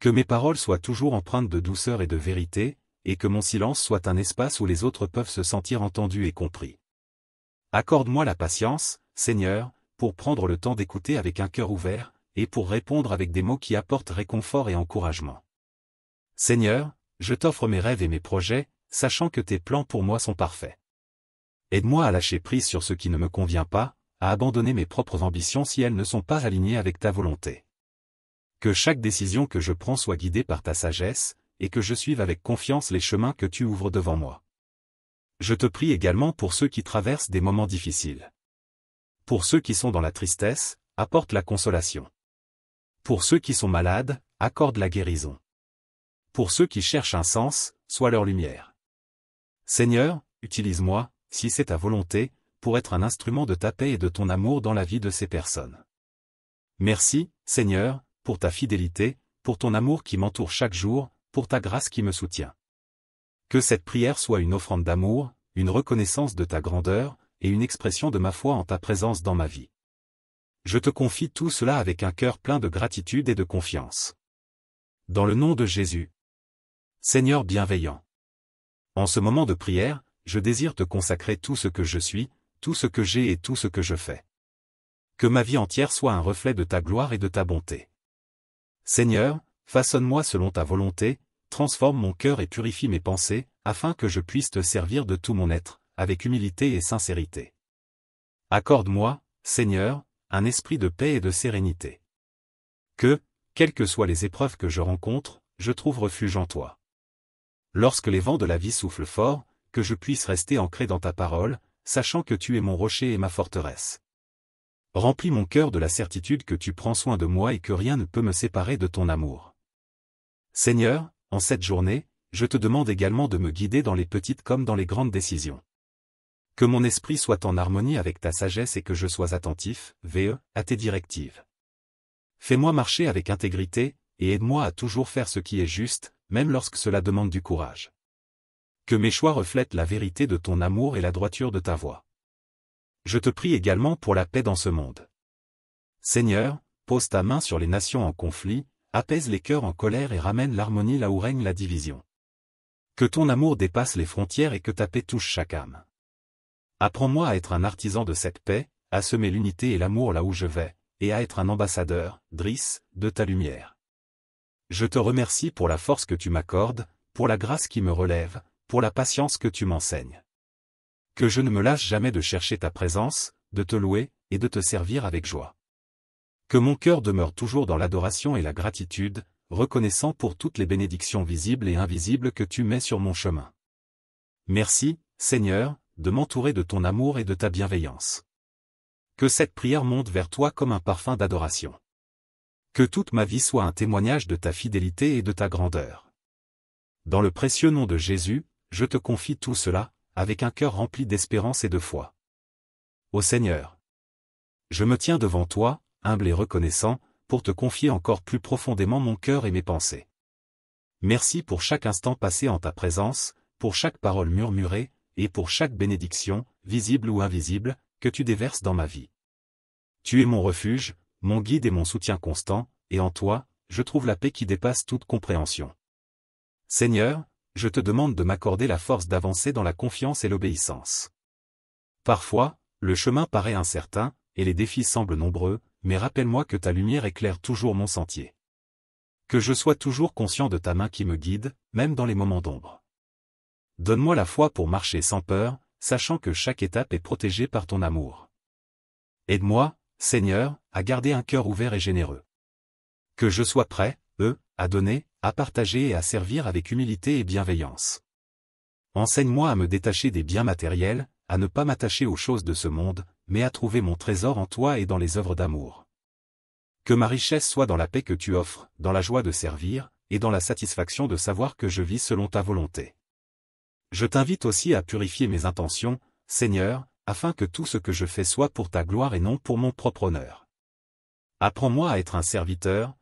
Que mes paroles soient toujours empreintes de douceur et de vérité, et que mon silence soit un espace où les autres peuvent se sentir entendus et compris. Accorde-moi la patience, Seigneur, pour prendre le temps d'écouter avec un cœur ouvert, et pour répondre avec des mots qui apportent réconfort et encouragement. Seigneur, je t'offre mes rêves et mes projets, sachant que tes plans pour moi sont parfaits. Aide-moi à lâcher prise sur ce qui ne me convient pas, à abandonner mes propres ambitions si elles ne sont pas alignées avec ta volonté. Que chaque décision que je prends soit guidée par ta sagesse, et que je suive avec confiance les chemins que tu ouvres devant moi. Je te prie également pour ceux qui traversent des moments difficiles. Pour ceux qui sont dans la tristesse, apporte la consolation. Pour ceux qui sont malades, accorde la guérison. Pour ceux qui cherchent un sens, sois leur lumière. Seigneur, utilise-moi, si c'est ta volonté, pour être un instrument de ta paix et de ton amour dans la vie de ces personnes. Merci, Seigneur, pour ta fidélité, pour ton amour qui m'entoure chaque jour, pour ta grâce qui me soutient. Que cette prière soit une offrande d'amour, une reconnaissance de ta grandeur, et une expression de ma foi en ta présence dans ma vie. Je te confie tout cela avec un cœur plein de gratitude et de confiance. Dans le nom de Jésus. Seigneur bienveillant. En ce moment de prière, je désire te consacrer tout ce que je suis, tout ce que j'ai et tout ce que je fais. Que ma vie entière soit un reflet de ta gloire et de ta bonté. Seigneur, façonne-moi selon ta volonté, transforme mon cœur et purifie mes pensées, afin que je puisse te servir de tout mon être, avec humilité et sincérité. Accorde-moi, Seigneur, un esprit de paix et de sérénité. Que, quelles que soient les épreuves que je rencontre, je trouve refuge en toi. Lorsque les vents de la vie soufflent fort, que je puisse rester ancré dans ta parole, sachant que tu es mon rocher et ma forteresse. Remplis mon cœur de la certitude que tu prends soin de moi et que rien ne peut me séparer de ton amour. Seigneur, en cette journée, je te demande également de me guider dans les petites comme dans les grandes décisions. Que mon esprit soit en harmonie avec ta sagesse et que je sois attentif, à tes directives. Fais-moi marcher avec intégrité, et aide-moi à toujours faire ce qui est juste, même lorsque cela demande du courage. Que mes choix reflètent la vérité de ton amour et la droiture de ta voix. Je te prie également pour la paix dans ce monde. Seigneur, pose ta main sur les nations en conflit, apaise les cœurs en colère et ramène l'harmonie là où règne la division. Que ton amour dépasse les frontières et que ta paix touche chaque âme. Apprends-moi à être un artisan de cette paix, à semer l'unité et l'amour là où je vais, et à être un ambassadeur, Driss, de ta lumière. Je te remercie pour la force que tu m'accordes, pour la grâce qui me relève, pour la patience que tu m'enseignes. Que je ne me lâche jamais de chercher ta présence, de te louer, et de te servir avec joie. Que mon cœur demeure toujours dans l'adoration et la gratitude, reconnaissant pour toutes les bénédictions visibles et invisibles que tu mets sur mon chemin. Merci, Seigneur, de m'entourer de ton amour et de ta bienveillance. Que cette prière monte vers toi comme un parfum d'adoration. Que toute ma vie soit un témoignage de ta fidélité et de ta grandeur. Dans le précieux nom de Jésus, je te confie tout cela, avec un cœur rempli d'espérance et de foi. Ô Seigneur, je me tiens devant toi, humble et reconnaissant, pour te confier encore plus profondément mon cœur et mes pensées. Merci pour chaque instant passé en ta présence, pour chaque parole murmurée, et pour chaque bénédiction, visible ou invisible, que tu déverses dans ma vie. Tu es mon refuge, mon guide et mon soutien constant, et en toi, je trouve la paix qui dépasse toute compréhension. Seigneur, je te demande de m'accorder la force d'avancer dans la confiance et l'obéissance. Parfois, le chemin paraît incertain, et les défis semblent nombreux, mais rappelle-moi que ta lumière éclaire toujours mon sentier. Que je sois toujours conscient de ta main qui me guide, même dans les moments d'ombre. Donne-moi la foi pour marcher sans peur, sachant que chaque étape est protégée par ton amour. Aide-moi, Seigneur, à garder un cœur ouvert et généreux. Que je sois prêt, à donner, à partager et à servir avec humilité et bienveillance. Enseigne-moi à me détacher des biens matériels, à ne pas m'attacher aux choses de ce monde, mais à trouver mon trésor en toi et dans les œuvres d'amour. Que ma richesse soit dans la paix que tu offres, dans la joie de servir, et dans la satisfaction de savoir que je vis selon ta volonté. Je t'invite aussi à purifier mes intentions, Seigneur, afin que tout ce que je fais soit pour ta gloire et non pour mon propre honneur. Apprends-moi à être un serviteur,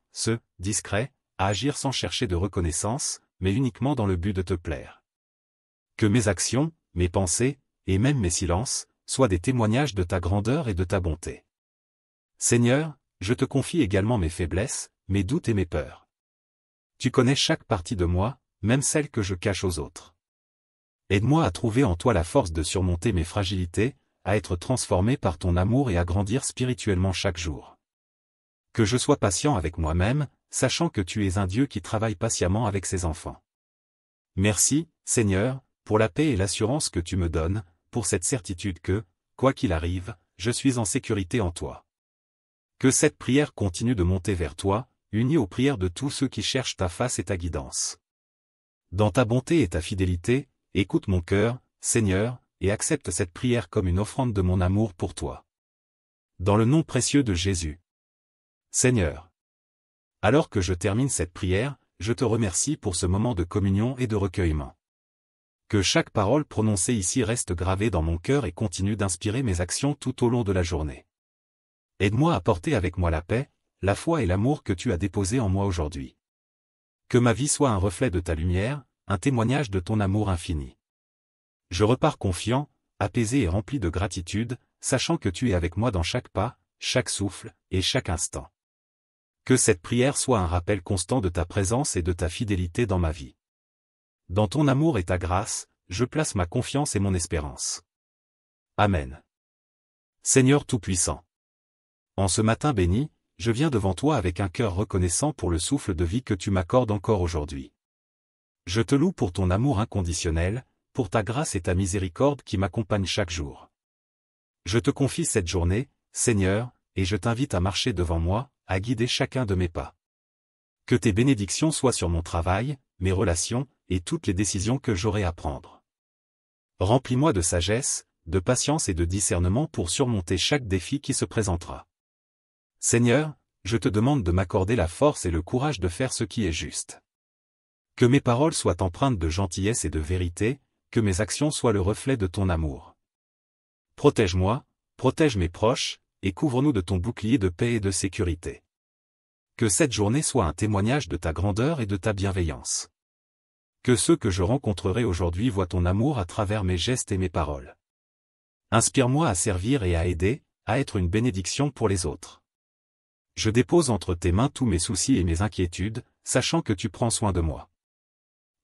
discret, à agir sans chercher de reconnaissance, mais uniquement dans le but de te plaire. Que mes actions, mes pensées, et même mes silences, soient des témoignages de ta grandeur et de ta bonté. Seigneur, je te confie également mes faiblesses, mes doutes et mes peurs. Tu connais chaque partie de moi, même celle que je cache aux autres. Aide-moi à trouver en toi la force de surmonter mes fragilités, à être transformé par ton amour et à grandir spirituellement chaque jour. Que je sois patient avec moi-même, sachant que tu es un Dieu qui travaille patiemment avec ses enfants. Merci, Seigneur, pour la paix et l'assurance que tu me donnes, pour cette certitude que, quoi qu'il arrive, je suis en sécurité en toi. Que cette prière continue de monter vers toi, unie aux prières de tous ceux qui cherchent ta face et ta guidance. Dans ta bonté et ta fidélité, écoute mon cœur, Seigneur, et accepte cette prière comme une offrande de mon amour pour toi. Dans le nom précieux de Jésus. Seigneur. Alors que je termine cette prière, je te remercie pour ce moment de communion et de recueillement. Que chaque parole prononcée ici reste gravée dans mon cœur et continue d'inspirer mes actions tout au long de la journée. Aide-moi à porter avec moi la paix, la foi et l'amour que tu as déposés en moi aujourd'hui. Que ma vie soit un reflet de ta lumière, un témoignage de ton amour infini. Je repars confiant, apaisé et rempli de gratitude, sachant que tu es avec moi dans chaque pas, chaque souffle, et chaque instant. Que cette prière soit un rappel constant de ta présence et de ta fidélité dans ma vie. Dans ton amour et ta grâce, je place ma confiance et mon espérance. Amen. Seigneur Tout-Puissant. En ce matin béni, je viens devant toi avec un cœur reconnaissant pour le souffle de vie que tu m'accordes encore aujourd'hui. Je te loue pour ton amour inconditionnel, pour ta grâce et ta miséricorde qui m'accompagnent chaque jour. Je te confie cette journée, Seigneur, et je t'invite à marcher devant moi, à guider chacun de mes pas. Que tes bénédictions soient sur mon travail, mes relations, et toutes les décisions que j'aurai à prendre. Remplis-moi de sagesse, de patience et de discernement pour surmonter chaque défi qui se présentera. Seigneur, je te demande de m'accorder la force et le courage de faire ce qui est juste. Que mes paroles soient empreintes de gentillesse et de vérité, que mes actions soient le reflet de ton amour. Protège-moi, protège mes proches, et couvre-nous de ton bouclier de paix et de sécurité. Que cette journée soit un témoignage de ta grandeur et de ta bienveillance. Que ceux que je rencontrerai aujourd'hui voient ton amour à travers mes gestes et mes paroles. Inspire-moi à servir et à aider, à être une bénédiction pour les autres. Je dépose entre tes mains tous mes soucis et mes inquiétudes, sachant que tu prends soin de moi.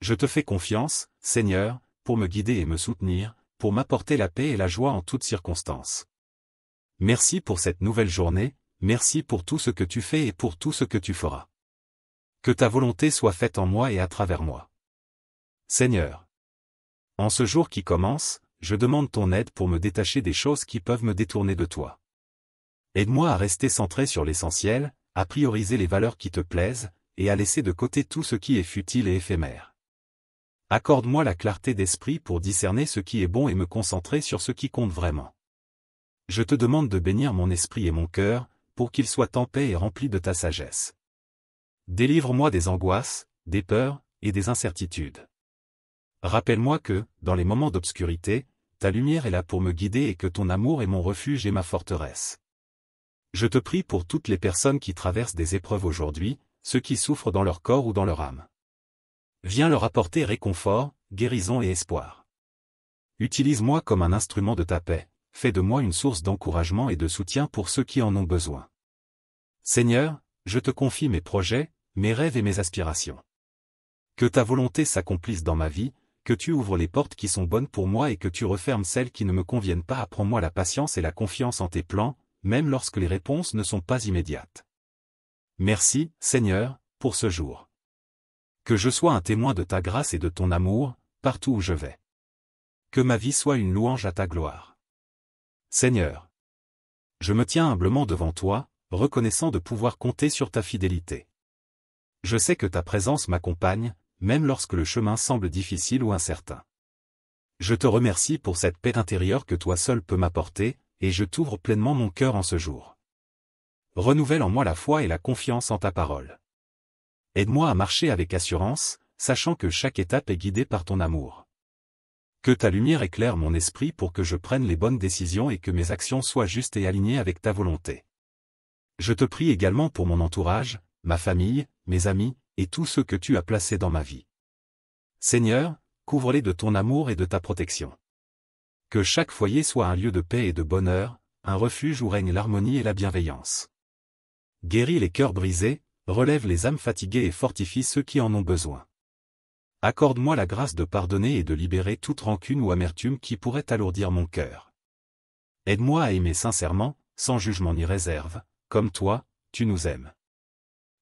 Je te fais confiance, Seigneur, pour me guider et me soutenir, pour m'apporter la paix et la joie en toutes circonstances. Merci pour cette nouvelle journée, merci pour tout ce que tu fais et pour tout ce que tu feras. Que ta volonté soit faite en moi et à travers moi. Seigneur. En ce jour qui commence, je demande ton aide pour me détacher des choses qui peuvent me détourner de toi. Aide-moi à rester centré sur l'essentiel, à prioriser les valeurs qui te plaisent, et à laisser de côté tout ce qui est futile et éphémère. Accorde-moi la clarté d'esprit pour discerner ce qui est bon et me concentrer sur ce qui compte vraiment. Je te demande de bénir mon esprit et mon cœur, pour qu'ils soient en paix et remplis de ta sagesse. Délivre-moi des angoisses, des peurs, et des incertitudes. Rappelle-moi que, dans les moments d'obscurité, ta lumière est là pour me guider et que ton amour est mon refuge et ma forteresse. Je te prie pour toutes les personnes qui traversent des épreuves aujourd'hui, ceux qui souffrent dans leur corps ou dans leur âme. Viens leur apporter réconfort, guérison et espoir. Utilise-moi comme un instrument de ta paix, fais de moi une source d'encouragement et de soutien pour ceux qui en ont besoin. Seigneur, je te confie mes projets, mes rêves et mes aspirations. Que ta volonté s'accomplisse dans ma vie, que tu ouvres les portes qui sont bonnes pour moi et que tu refermes celles qui ne me conviennent pas. Apprends-moi la patience et la confiance en tes plans, même lorsque les réponses ne sont pas immédiates. Merci, Seigneur, pour ce jour. Que je sois un témoin de ta grâce et de ton amour, partout où je vais. Que ma vie soit une louange à ta gloire. Seigneur, je me tiens humblement devant toi, reconnaissant de pouvoir compter sur ta fidélité. Je sais que ta présence m'accompagne, même lorsque le chemin semble difficile ou incertain. Je te remercie pour cette paix intérieure que toi seul peux m'apporter, et je t'ouvre pleinement mon cœur en ce jour. Renouvelle en moi la foi et la confiance en ta parole. Aide-moi à marcher avec assurance, sachant que chaque étape est guidée par ton amour. Que ta lumière éclaire mon esprit pour que je prenne les bonnes décisions et que mes actions soient justes et alignées avec ta volonté. Je te prie également pour mon entourage, ma famille, mes amis, et tous ceux que tu as placés dans ma vie. Seigneur, couvre-les de ton amour et de ta protection. Que chaque foyer soit un lieu de paix et de bonheur, un refuge où règne l'harmonie et la bienveillance. Guéris les cœurs brisés, relève les âmes fatiguées et fortifie ceux qui en ont besoin. Accorde-moi la grâce de pardonner et de libérer toute rancune ou amertume qui pourrait alourdir mon cœur. Aide-moi à aimer sincèrement, sans jugement ni réserve, comme toi, tu nous aimes.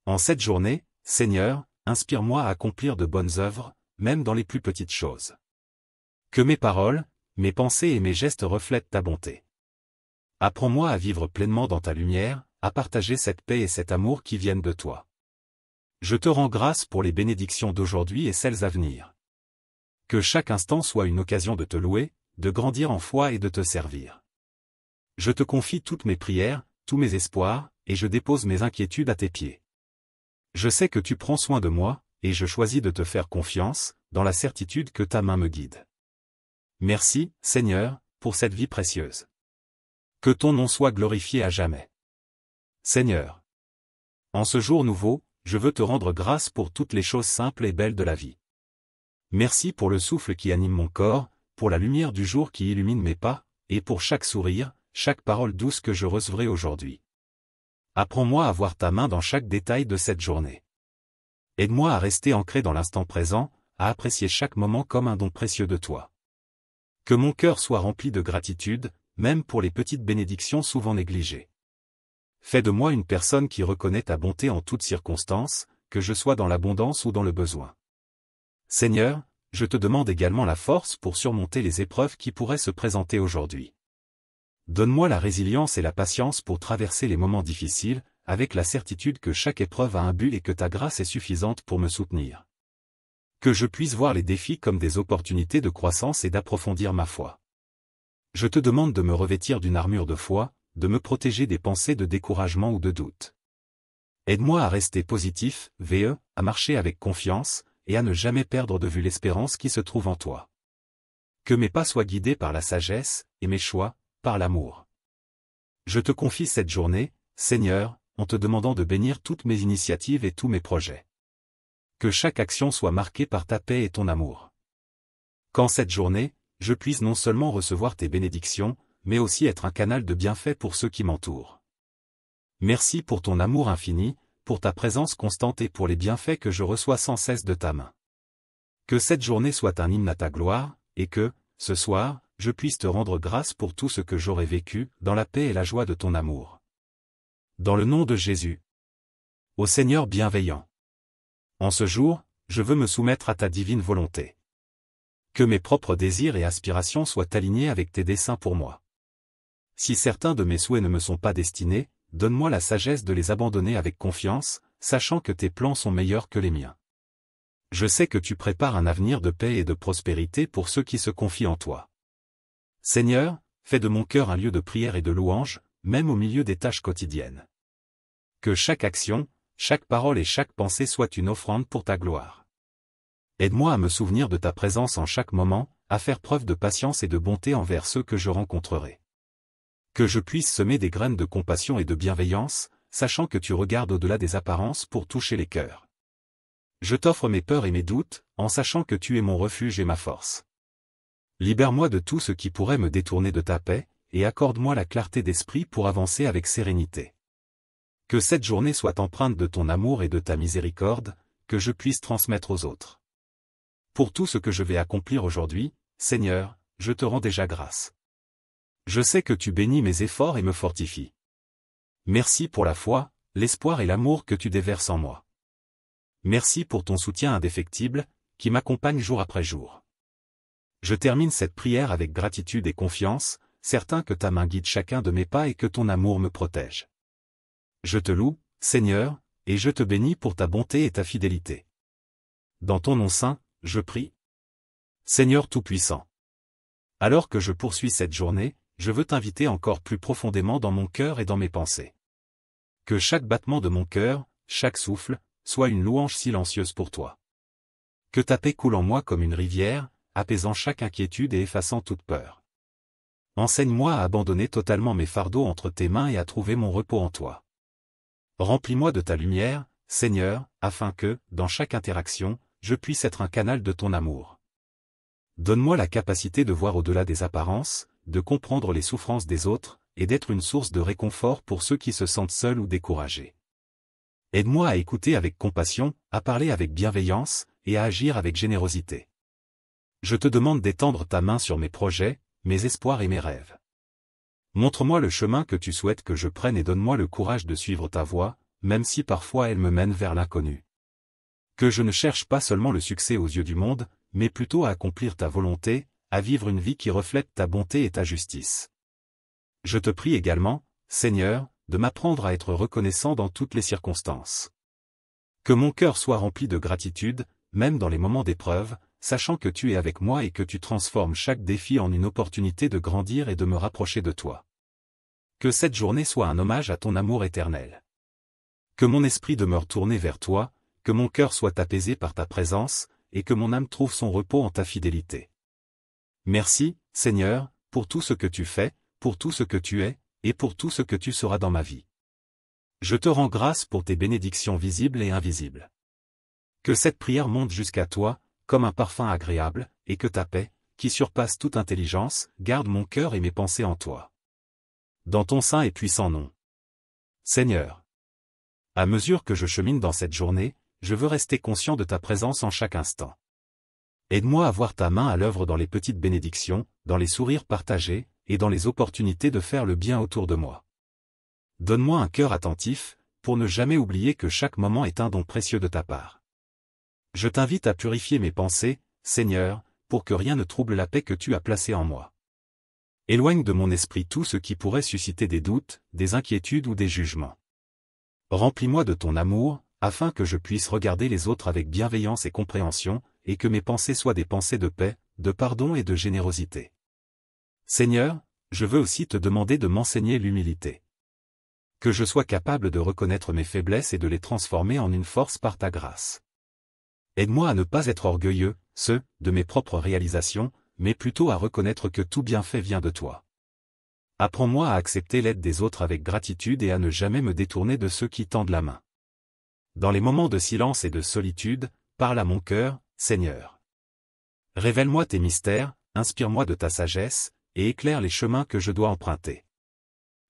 En cette journée, Seigneur, inspire-moi à accomplir de bonnes œuvres, même dans les plus petites choses. Que mes paroles, mes pensées et mes gestes reflètent ta bonté. Apprends-moi à vivre pleinement dans ta lumière, à partager cette paix et cet amour qui viennent de toi. Je te rends grâce pour les bénédictions d'aujourd'hui et celles à venir. Que chaque instant soit une occasion de te louer, de grandir en foi et de te servir. Je te confie toutes mes prières, tous mes espoirs, et je dépose mes inquiétudes à tes pieds. Je sais que tu prends soin de moi, et je choisis de te faire confiance, dans la certitude que ta main me guide. Merci, Seigneur, pour cette vie précieuse. Que ton nom soit glorifié à jamais. Seigneur, en ce jour nouveau, je veux te rendre grâce pour toutes les choses simples et belles de la vie. Merci pour le souffle qui anime mon corps, pour la lumière du jour qui illumine mes pas, et pour chaque sourire, chaque parole douce que je recevrai aujourd'hui. Apprends-moi à voir ta main dans chaque détail de cette journée. Aide-moi à rester ancré dans l'instant présent, à apprécier chaque moment comme un don précieux de toi. Que mon cœur soit rempli de gratitude, même pour les petites bénédictions souvent négligées. Fais de moi une personne qui reconnaît ta bonté en toutes circonstances, que je sois dans l'abondance ou dans le besoin. Seigneur, je te demande également la force pour surmonter les épreuves qui pourraient se présenter aujourd'hui. Donne-moi la résilience et la patience pour traverser les moments difficiles, avec la certitude que chaque épreuve a un but et que ta grâce est suffisante pour me soutenir. Que je puisse voir les défis comme des opportunités de croissance et d'approfondir ma foi. Je te demande de me revêtir d'une armure de foi, de me protéger des pensées de découragement ou de doute. Aide-moi à rester positif, à marcher avec confiance, et à ne jamais perdre de vue l'espérance qui se trouve en toi. Que mes pas soient guidés par la sagesse, et mes choix, par l'amour. Je te confie cette journée, Seigneur, en te demandant de bénir toutes mes initiatives et tous mes projets. Que chaque action soit marquée par ta paix et ton amour. Qu'en cette journée, je puisse non seulement recevoir tes bénédictions, mais aussi être un canal de bienfait pour ceux qui m'entourent. Merci pour ton amour infini, pour ta présence constante et pour les bienfaits que je reçois sans cesse de ta main. Que cette journée soit un hymne à ta gloire, et que, ce soir, je puisse te rendre grâce pour tout ce que j'aurai vécu, dans la paix et la joie de ton amour. Dans le nom de Jésus. Ô Seigneur bienveillant. En ce jour, je veux me soumettre à ta divine volonté. Que mes propres désirs et aspirations soient alignés avec tes desseins pour moi. Si certains de mes souhaits ne me sont pas destinés, donne-moi la sagesse de les abandonner avec confiance, sachant que tes plans sont meilleurs que les miens. Je sais que tu prépares un avenir de paix et de prospérité pour ceux qui se confient en toi. Seigneur, fais de mon cœur un lieu de prière et de louange, même au milieu des tâches quotidiennes. Que chaque action, chaque parole et chaque pensée soit une offrande pour ta gloire. Aide-moi à me souvenir de ta présence en chaque moment, à faire preuve de patience et de bonté envers ceux que je rencontrerai. Que je puisse semer des graines de compassion et de bienveillance, sachant que tu regardes au-delà des apparences pour toucher les cœurs. Je t'offre mes peurs et mes doutes, en sachant que tu es mon refuge et ma force. Libère-moi de tout ce qui pourrait me détourner de ta paix, et accorde-moi la clarté d'esprit pour avancer avec sérénité. Que cette journée soit empreinte de ton amour et de ta miséricorde, que je puisse transmettre aux autres. Pour tout ce que je vais accomplir aujourd'hui, Seigneur, je te rends déjà grâce. Je sais que tu bénis mes efforts et me fortifies. Merci pour la foi, l'espoir et l'amour que tu déverses en moi. Merci pour ton soutien indéfectible, qui m'accompagne jour après jour. Je termine cette prière avec gratitude et confiance, certain que ta main guide chacun de mes pas et que ton amour me protège. Je te loue, Seigneur, et je te bénis pour ta bonté et ta fidélité. Dans ton nom saint, je prie. Seigneur Tout-Puissant. Alors que je poursuis cette journée, je veux t'inviter encore plus profondément dans mon cœur et dans mes pensées. Que chaque battement de mon cœur, chaque souffle, soit une louange silencieuse pour toi. Que ta paix coule en moi comme une rivière, apaisant chaque inquiétude et effaçant toute peur. Enseigne-moi à abandonner totalement mes fardeaux entre tes mains et à trouver mon repos en toi. Remplis-moi de ta lumière, Seigneur, afin que, dans chaque interaction, je puisse être un canal de ton amour. Donne-moi la capacité de voir au-delà des apparences, de comprendre les souffrances des autres, et d'être une source de réconfort pour ceux qui se sentent seuls ou découragés. Aide-moi à écouter avec compassion, à parler avec bienveillance, et à agir avec générosité. Je te demande d'étendre ta main sur mes projets, mes espoirs et mes rêves. Montre-moi le chemin que tu souhaites que je prenne et donne-moi le courage de suivre ta voie, même si parfois elle me mène vers l'inconnu. Que je ne cherche pas seulement le succès aux yeux du monde, mais plutôt à accomplir ta volonté, à vivre une vie qui reflète ta bonté et ta justice. Je te prie également, Seigneur, de m'apprendre à être reconnaissant dans toutes les circonstances. Que mon cœur soit rempli de gratitude, même dans les moments d'épreuve, sachant que tu es avec moi et que tu transformes chaque défi en une opportunité de grandir et de me rapprocher de toi. Que cette journée soit un hommage à ton amour éternel. Que mon esprit demeure tourné vers toi, que mon cœur soit apaisé par ta présence, et que mon âme trouve son repos en ta fidélité. Merci, Seigneur, pour tout ce que tu fais, pour tout ce que tu es, et pour tout ce que tu seras dans ma vie. Je te rends grâce pour tes bénédictions visibles et invisibles. Que cette prière monte jusqu'à toi, comme un parfum agréable, et que ta paix, qui surpasse toute intelligence, garde mon cœur et mes pensées en toi. Dans ton saint et puissant nom. Seigneur. À mesure que je chemine dans cette journée, je veux rester conscient de ta présence en chaque instant. Aide-moi à voir ta main à l'œuvre dans les petites bénédictions, dans les sourires partagés, et dans les opportunités de faire le bien autour de moi. Donne-moi un cœur attentif, pour ne jamais oublier que chaque moment est un don précieux de ta part. Je t'invite à purifier mes pensées, Seigneur, pour que rien ne trouble la paix que tu as placée en moi. Éloigne de mon esprit tout ce qui pourrait susciter des doutes, des inquiétudes ou des jugements. Remplis-moi de ton amour, afin que je puisse regarder les autres avec bienveillance et compréhension, et que mes pensées soient des pensées de paix, de pardon et de générosité. Seigneur, je veux aussi te demander de m'enseigner l'humilité. Que je sois capable de reconnaître mes faiblesses et de les transformer en une force par ta grâce. Aide-moi à ne pas être orgueilleux, de mes propres réalisations, mais plutôt à reconnaître que tout bienfait vient de toi. Apprends-moi à accepter l'aide des autres avec gratitude et à ne jamais me détourner de ceux qui tendent la main. Dans les moments de silence et de solitude, parle à mon cœur, Seigneur. Révèle-moi tes mystères, inspire-moi de ta sagesse, et éclaire les chemins que je dois emprunter.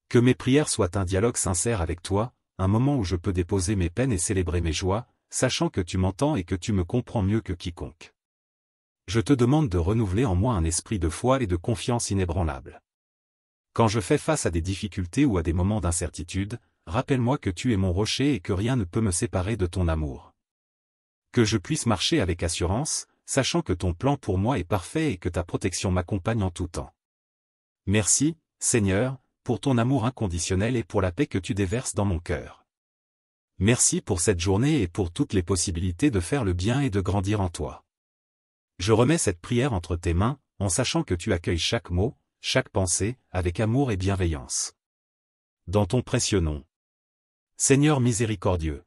Que mes prières soient un dialogue sincère avec toi, un moment où je peux déposer mes peines et célébrer mes joies, sachant que tu m'entends et que tu me comprends mieux que quiconque. Je te demande de renouveler en moi un esprit de foi et de confiance inébranlable. Quand je fais face à des difficultés ou à des moments d'incertitude, rappelle-moi que tu es mon rocher et que rien ne peut me séparer de ton amour. Que je puisse marcher avec assurance, sachant que ton plan pour moi est parfait et que ta protection m'accompagne en tout temps. Merci, Seigneur, pour ton amour inconditionnel et pour la paix que tu déverses dans mon cœur. Merci pour cette journée et pour toutes les possibilités de faire le bien et de grandir en toi. Je remets cette prière entre tes mains, en sachant que tu accueilles chaque mot, chaque pensée, avec amour et bienveillance. Dans ton précieux nom. Seigneur miséricordieux.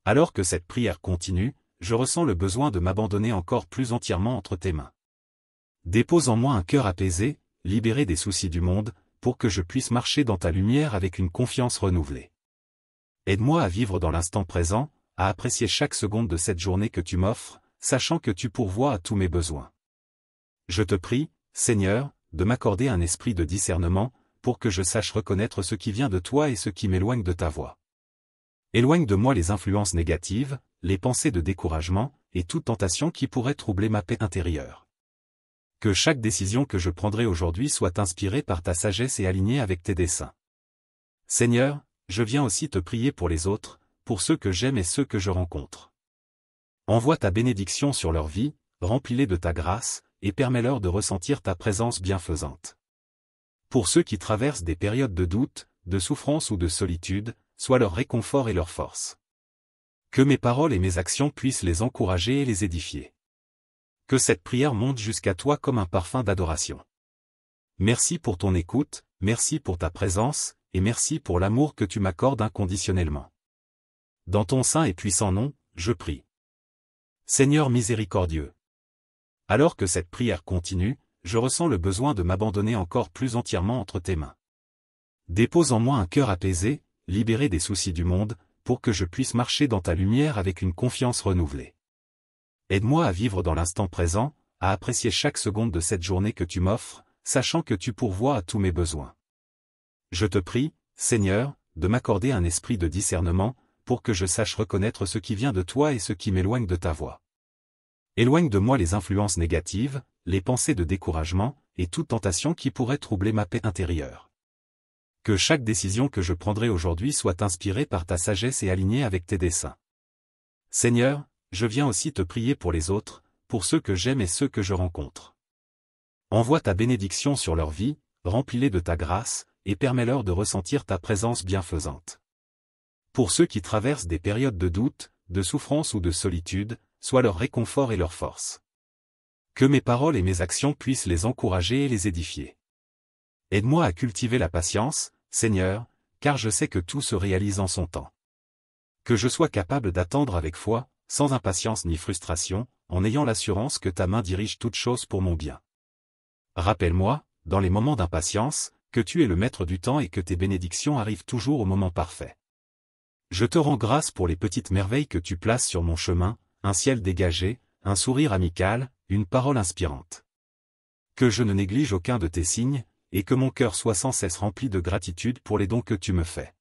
Alors que cette prière continue, je ressens le besoin de m'abandonner encore plus entièrement entre tes mains. Dépose en moi un cœur apaisé, libéré des soucis du monde, pour que je puisse marcher dans ta lumière avec une confiance renouvelée. Aide-moi à vivre dans l'instant présent, à apprécier chaque seconde de cette journée que tu m'offres, sachant que tu pourvois à tous mes besoins. Je te prie, Seigneur, de m'accorder un esprit de discernement, pour que je sache reconnaître ce qui vient de toi et ce qui m'éloigne de ta voie. Éloigne de moi les influences négatives, les pensées de découragement, et toute tentation qui pourrait troubler ma paix intérieure. Que chaque décision que je prendrai aujourd'hui soit inspirée par ta sagesse et alignée avec tes desseins. Seigneur, je viens aussi te prier pour les autres, pour ceux que j'aime et ceux que je rencontre. Envoie ta bénédiction sur leur vie, remplis-les de ta grâce, et permets-leur de ressentir ta présence bienfaisante. Pour ceux qui traversent des périodes de doute, de souffrance ou de solitude, sois leur réconfort et leur force. Que mes paroles et mes actions puissent les encourager et les édifier. Que cette prière monte jusqu'à toi comme un parfum d'adoration. Merci pour ton écoute, merci pour ta présence, et merci pour l'amour que tu m'accordes inconditionnellement. Dans ton saint et puissant nom, je prie. Seigneur miséricordieux. Alors que cette prière continue, je ressens le besoin de m'abandonner encore plus entièrement entre tes mains. Dépose en moi un cœur apaisé, libéré des soucis du monde, pour que je puisse marcher dans ta lumière avec une confiance renouvelée. Aide-moi à vivre dans l'instant présent, à apprécier chaque seconde de cette journée que tu m'offres, sachant que tu pourvois à tous mes besoins. Je te prie, Seigneur, de m'accorder un esprit de discernement, pour que je sache reconnaître ce qui vient de toi et ce qui m'éloigne de ta voix. Éloigne de moi les influences négatives, les pensées de découragement, et toute tentation qui pourrait troubler ma paix intérieure. Que chaque décision que je prendrai aujourd'hui soit inspirée par ta sagesse et alignée avec tes desseins. Seigneur, je viens aussi te prier pour les autres, pour ceux que j'aime et ceux que je rencontre. Envoie ta bénédiction sur leur vie, remplis-les de ta grâce, et permets-leur de ressentir ta présence bienfaisante. Pour ceux qui traversent des périodes de doute, de souffrance ou de solitude, sois leur réconfort et leur force. Que mes paroles et mes actions puissent les encourager et les édifier. Aide-moi à cultiver la patience, Seigneur, car je sais que tout se réalise en son temps. Que je sois capable d'attendre avec foi, sans impatience ni frustration, en ayant l'assurance que ta main dirige toutes choses pour mon bien. Rappelle-moi, dans les moments d'impatience, que tu es le maître du temps et que tes bénédictions arrivent toujours au moment parfait. Je te rends grâce pour les petites merveilles que tu places sur mon chemin, un ciel dégagé, un sourire amical, une parole inspirante. Que je ne néglige aucun de tes signes, et que mon cœur soit sans cesse rempli de gratitude pour les dons que tu me fais.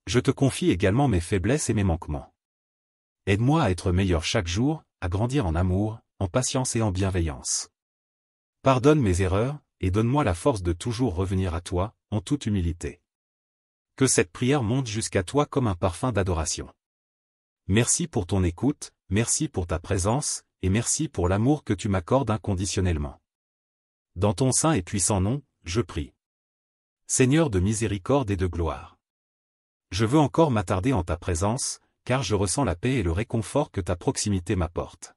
Je te confie également mes faiblesses et mes manquements. Aide-moi à être meilleur chaque jour, à grandir en amour, en patience et en bienveillance. Pardonne mes erreurs, et donne-moi la force de toujours revenir à toi, en toute humilité. Que cette prière monte jusqu'à toi comme un parfum d'adoration. Merci pour ton écoute, merci pour ta présence, et merci pour l'amour que tu m'accordes inconditionnellement. Dans ton saint et puissant nom, je prie. Seigneur de miséricorde et de gloire. Je veux encore m'attarder en ta présence, car je ressens la paix et le réconfort que ta proximité m'apporte.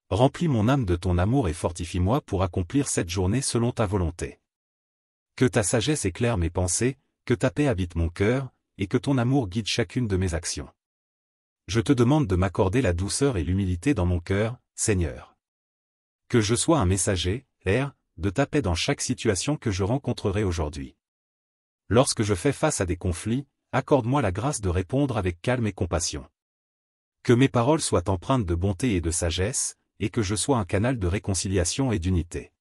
Remplis mon âme de ton amour et fortifie-moi pour accomplir cette journée selon ta volonté. Que ta sagesse éclaire mes pensées, que ta paix habite mon cœur, et que ton amour guide chacune de mes actions. Je te demande de m'accorder la douceur et l'humilité dans mon cœur, Seigneur. Que je sois un messager, de ta paix dans chaque situation que je rencontrerai aujourd'hui. Lorsque je fais face à des conflits, accorde-moi la grâce de répondre avec calme et compassion. Que mes paroles soient empreintes de bonté et de sagesse, et que je sois un canal de réconciliation et d'unité.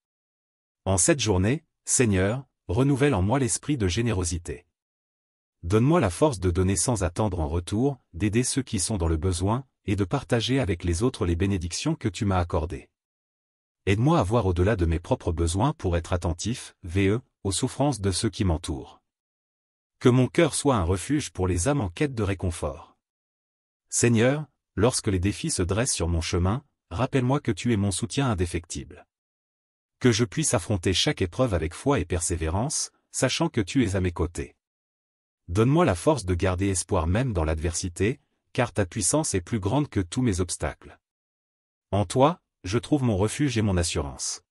En cette journée, Seigneur, renouvelle en moi l'esprit de générosité. Donne-moi la force de donner sans attendre en retour, d'aider ceux qui sont dans le besoin, et de partager avec les autres les bénédictions que tu m'as accordées. Aide-moi à voir au-delà de mes propres besoins pour être attentif, aux souffrances de ceux qui m'entourent. Que mon cœur soit un refuge pour les âmes en quête de réconfort. Seigneur, lorsque les défis se dressent sur mon chemin, rappelle-moi que tu es mon soutien indéfectible. Que je puisse affronter chaque épreuve avec foi et persévérance, sachant que tu es à mes côtés. Donne-moi la force de garder espoir même dans l'adversité, car ta puissance est plus grande que tous mes obstacles. En toi, je trouve mon refuge et mon assurance.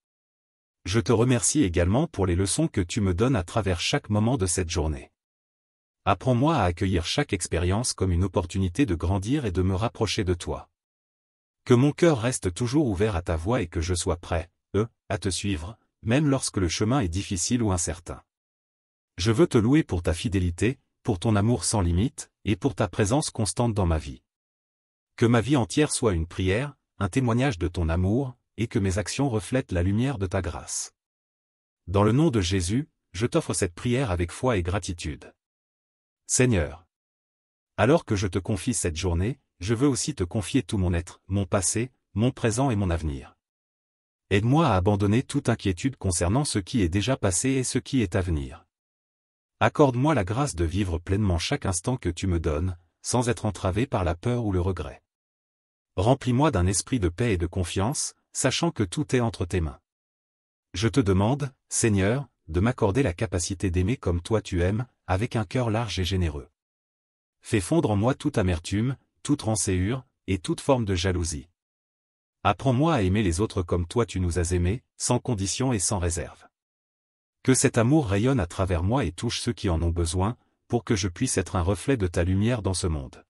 Je te remercie également pour les leçons que tu me donnes à travers chaque moment de cette journée. Apprends-moi à accueillir chaque expérience comme une opportunité de grandir et de me rapprocher de toi. Que mon cœur reste toujours ouvert à ta voix et que je sois prêt, à te suivre, même lorsque le chemin est difficile ou incertain. Je veux te louer pour ta fidélité, pour ton amour sans limite, et pour ta présence constante dans ma vie. Que ma vie entière soit une prière, un témoignage de ton amour, et que mes actions reflètent la lumière de ta grâce. Dans le nom de Jésus, je t'offre cette prière avec foi et gratitude. Seigneur, alors que je te confie cette journée, je veux aussi te confier tout mon être, mon passé, mon présent et mon avenir. Aide-moi à abandonner toute inquiétude concernant ce qui est déjà passé et ce qui est à venir. Accorde-moi la grâce de vivre pleinement chaque instant que tu me donnes, sans être entravé par la peur ou le regret. Remplis-moi d'un esprit de paix et de confiance, sachant que tout est entre tes mains. Je te demande, Seigneur, de m'accorder la capacité d'aimer comme toi tu aimes, avec un cœur large et généreux. Fais fondre en moi toute amertume, toute rancœur, et toute forme de jalousie. Apprends-moi à aimer les autres comme toi tu nous as aimés, sans condition et sans réserve. Que cet amour rayonne à travers moi et touche ceux qui en ont besoin, pour que je puisse être un reflet de ta lumière dans ce monde.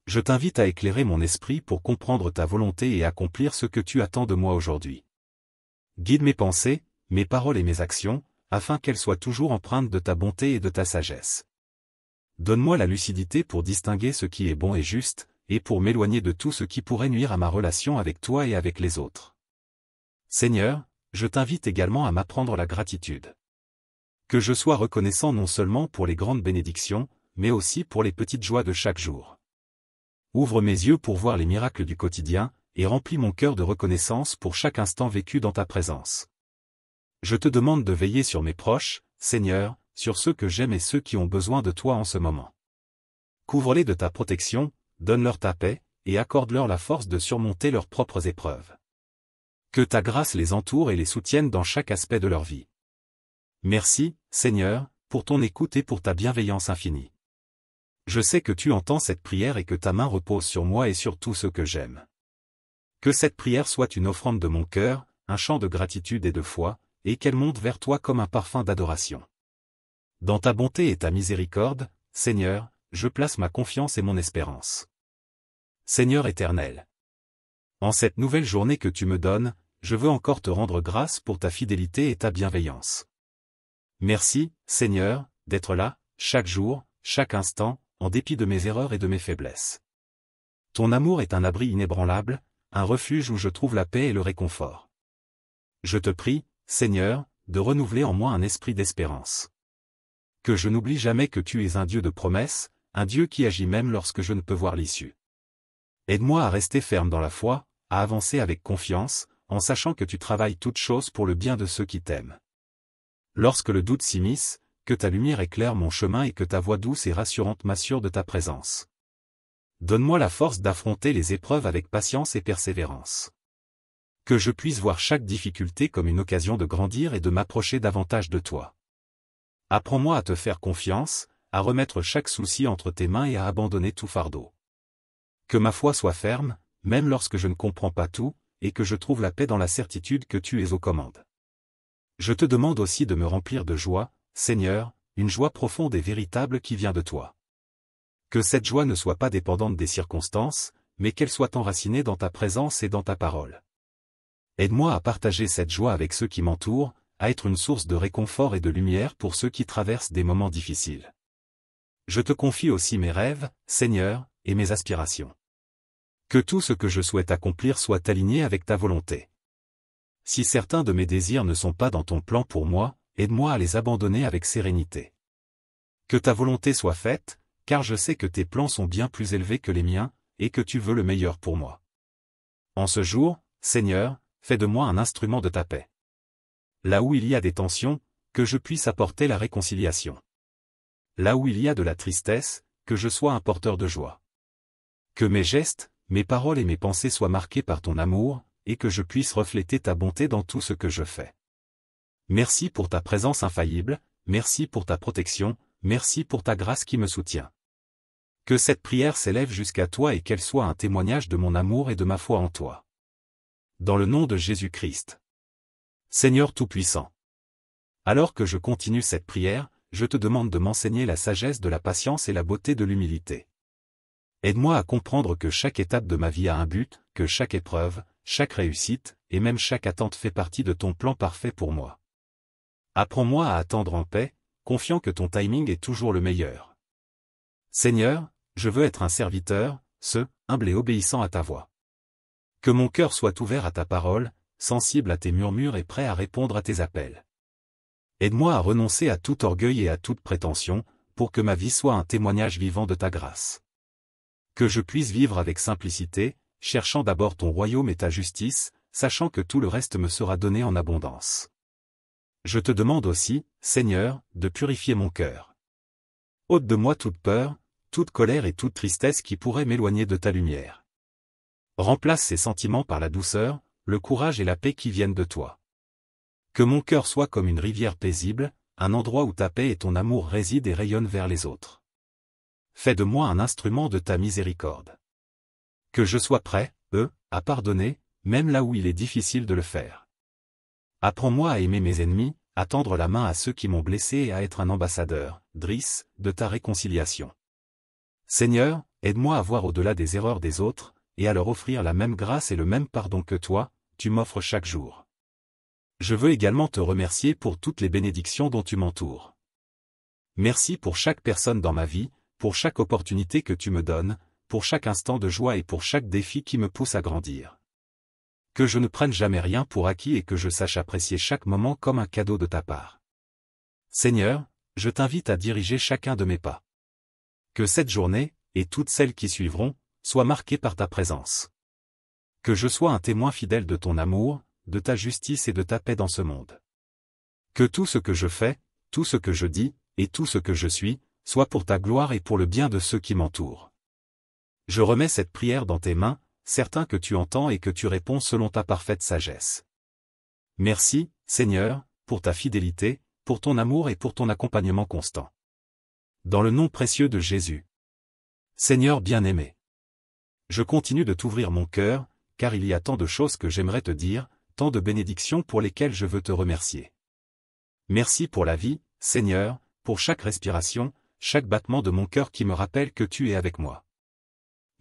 Je t'invite à éclairer mon esprit pour comprendre ta volonté et accomplir ce que tu attends de moi aujourd'hui. Guide mes pensées, mes paroles et mes actions, afin qu'elles soient toujours empreintes de ta bonté et de ta sagesse. Donne-moi la lucidité pour distinguer ce qui est bon et juste, et pour m'éloigner de tout ce qui pourrait nuire à ma relation avec toi et avec les autres. Seigneur, je t'invite également à m'apprendre la gratitude. Que je sois reconnaissant non seulement pour les grandes bénédictions, mais aussi pour les petites joies de chaque jour. Ouvre mes yeux pour voir les miracles du quotidien, et remplis mon cœur de reconnaissance pour chaque instant vécu dans ta présence. Je te demande de veiller sur mes proches, Seigneur, sur ceux que j'aime et ceux qui ont besoin de toi en ce moment. Couvre-les de ta protection, donne-leur ta paix, et accorde-leur la force de surmonter leurs propres épreuves. Que ta grâce les entoure et les soutienne dans chaque aspect de leur vie. Merci, Seigneur, pour ton écoute et pour ta bienveillance infinie. Je sais que tu entends cette prière et que ta main repose sur moi et sur tous ceux que j'aime. Que cette prière soit une offrande de mon cœur, un chant de gratitude et de foi, et qu'elle monte vers toi comme un parfum d'adoration. Dans ta bonté et ta miséricorde, Seigneur, je place ma confiance et mon espérance. Seigneur éternel, en cette nouvelle journée que tu me donnes, je veux encore te rendre grâce pour ta fidélité et ta bienveillance. Merci, Seigneur, d'être là, chaque jour, chaque instant, en dépit de mes erreurs et de mes faiblesses. Ton amour est un abri inébranlable, un refuge où je trouve la paix et le réconfort. Je te prie, Seigneur, de renouveler en moi un esprit d'espérance. Que je n'oublie jamais que tu es un Dieu de promesses, un Dieu qui agit même lorsque je ne peux voir l'issue. Aide-moi à rester ferme dans la foi, à avancer avec confiance, en sachant que tu travailles toutes choses pour le bien de ceux qui t'aiment. Lorsque le doute s'immisce, que ta lumière éclaire mon chemin et que ta voix douce et rassurante m'assure de ta présence. Donne-moi la force d'affronter les épreuves avec patience et persévérance. Que je puisse voir chaque difficulté comme une occasion de grandir et de m'approcher davantage de toi. Apprends-moi à te faire confiance, à remettre chaque souci entre tes mains et à abandonner tout fardeau. Que ma foi soit ferme, même lorsque je ne comprends pas tout, et que je trouve la paix dans la certitude que tu es aux commandes. Je te demande aussi de me remplir de joie, Seigneur, une joie profonde et véritable qui vient de toi. Que cette joie ne soit pas dépendante des circonstances, mais qu'elle soit enracinée dans ta présence et dans ta parole. Aide-moi à partager cette joie avec ceux qui m'entourent, à être une source de réconfort et de lumière pour ceux qui traversent des moments difficiles. Je te confie aussi mes rêves, Seigneur, et mes aspirations. Que tout ce que je souhaite accomplir soit aligné avec ta volonté. Si certains de mes désirs ne sont pas dans ton plan pour moi, aide-moi à les abandonner avec sérénité. Que ta volonté soit faite, car je sais que tes plans sont bien plus élevés que les miens, et que tu veux le meilleur pour moi. En ce jour, Seigneur, fais de moi un instrument de ta paix. Là où il y a des tensions, que je puisse apporter la réconciliation. Là où il y a de la tristesse, que je sois un porteur de joie. Que mes gestes, mes paroles et mes pensées soient marqués par ton amour, et que je puisse refléter ta bonté dans tout ce que je fais. Merci pour ta présence infaillible, merci pour ta protection, merci pour ta grâce qui me soutient. Que cette prière s'élève jusqu'à toi et qu'elle soit un témoignage de mon amour et de ma foi en toi. Dans le nom de Jésus-Christ. Seigneur Tout-Puissant. Alors que je continue cette prière, je te demande de m'enseigner la sagesse de la patience et la beauté de l'humilité. Aide-moi à comprendre que chaque étape de ma vie a un but, que chaque épreuve, chaque réussite, et même chaque attente fait partie de ton plan parfait pour moi. Apprends-moi à attendre en paix, confiant que ton timing est toujours le meilleur. Seigneur, je veux être un serviteur, humble et obéissant à ta voix. Que mon cœur soit ouvert à ta parole, sensible à tes murmures et prêt à répondre à tes appels. Aide-moi à renoncer à tout orgueil et à toute prétention, pour que ma vie soit un témoignage vivant de ta grâce. Que je puisse vivre avec simplicité, cherchant d'abord ton royaume et ta justice, sachant que tout le reste me sera donné en abondance. Je te demande aussi, Seigneur, de purifier mon cœur. Ôte de moi toute peur, toute colère et toute tristesse qui pourraient m'éloigner de ta lumière. Remplace ces sentiments par la douceur, le courage et la paix qui viennent de toi. Que mon cœur soit comme une rivière paisible, un endroit où ta paix et ton amour résident et rayonnent vers les autres. Fais de moi un instrument de ta miséricorde. Que je sois prêt, à pardonner, même là où il est difficile de le faire. Apprends-moi à aimer mes ennemis, à tendre la main à ceux qui m'ont blessé et à être un ambassadeur, Driss, de ta réconciliation. Seigneur, aide-moi à voir au-delà des erreurs des autres, et à leur offrir la même grâce et le même pardon que toi, tu m'offres chaque jour. Je veux également te remercier pour toutes les bénédictions dont tu m'entoures. Merci pour chaque personne dans ma vie, pour chaque opportunité que tu me donnes, pour chaque instant de joie et pour chaque défi qui me pousse à grandir. Que je ne prenne jamais rien pour acquis et que je sache apprécier chaque moment comme un cadeau de ta part. Seigneur, je t'invite à diriger chacun de mes pas. Que cette journée, et toutes celles qui suivront, soient marquées par ta présence. Que je sois un témoin fidèle de ton amour, de ta justice et de ta paix dans ce monde. Que tout ce que je fais, tout ce que je dis, et tout ce que je suis, soit pour ta gloire et pour le bien de ceux qui m'entourent. Je remets cette prière dans tes mains, certain que tu entends et que tu réponds selon ta parfaite sagesse. Merci, Seigneur, pour ta fidélité, pour ton amour et pour ton accompagnement constant. Dans le nom précieux de Jésus. Seigneur bien-aimé. Je continue de t'ouvrir mon cœur, car il y a tant de choses que j'aimerais te dire, tant de bénédictions pour lesquelles je veux te remercier. Merci pour la vie, Seigneur, pour chaque respiration, chaque battement de mon cœur qui me rappelle que tu es avec moi.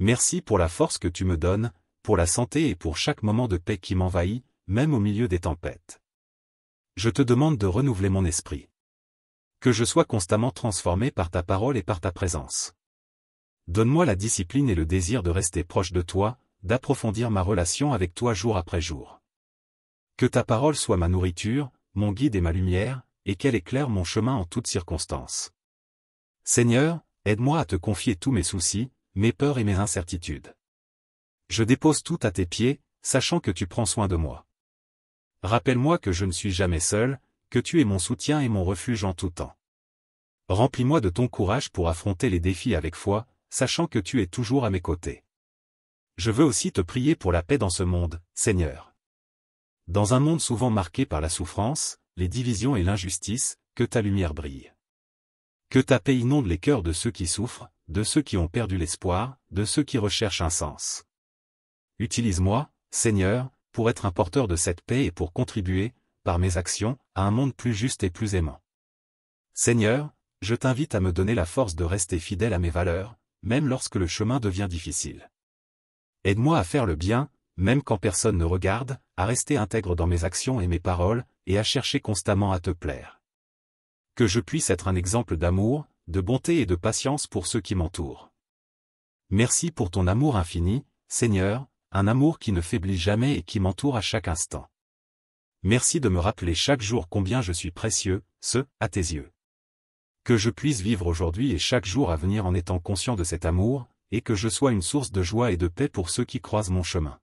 Merci pour la force que tu me donnes, pour la santé et pour chaque moment de paix qui m'envahit, même au milieu des tempêtes. Je te demande de renouveler mon esprit. Que je sois constamment transformé par ta parole et par ta présence. Donne-moi la discipline et le désir de rester proche de toi, d'approfondir ma relation avec toi jour après jour. Que ta parole soit ma nourriture, mon guide et ma lumière, et qu'elle éclaire mon chemin en toutes circonstances. Seigneur, aide-moi à te confier tous mes soucis, mes peurs et mes incertitudes. Je dépose tout à tes pieds, sachant que tu prends soin de moi. Rappelle-moi que je ne suis jamais seul, que tu es mon soutien et mon refuge en tout temps. Remplis-moi de ton courage pour affronter les défis avec foi, sachant que tu es toujours à mes côtés. Je veux aussi te prier pour la paix dans ce monde, Seigneur. Dans un monde souvent marqué par la souffrance, les divisions et l'injustice, que ta lumière brille. Que ta paix inonde les cœurs de ceux qui souffrent, de ceux qui ont perdu l'espoir, de ceux qui recherchent un sens. Utilise-moi, Seigneur, pour être un porteur de cette paix et pour contribuer, par mes actions, à un monde plus juste et plus aimant. Seigneur, je t'invite à me donner la force de rester fidèle à mes valeurs, même lorsque le chemin devient difficile. Aide-moi à faire le bien, même quand personne ne regarde, à rester intègre dans mes actions et mes paroles, et à chercher constamment à te plaire. Que je puisse être un exemple d'amour, de bonté et de patience pour ceux qui m'entourent. Merci pour ton amour infini, Seigneur, un amour qui ne faiblit jamais et qui m'entoure à chaque instant. Merci de me rappeler chaque jour combien je suis précieux, à tes yeux. Que je puisse vivre aujourd'hui et chaque jour à venir en étant conscient de cet amour, et que je sois une source de joie et de paix pour ceux qui croisent mon chemin.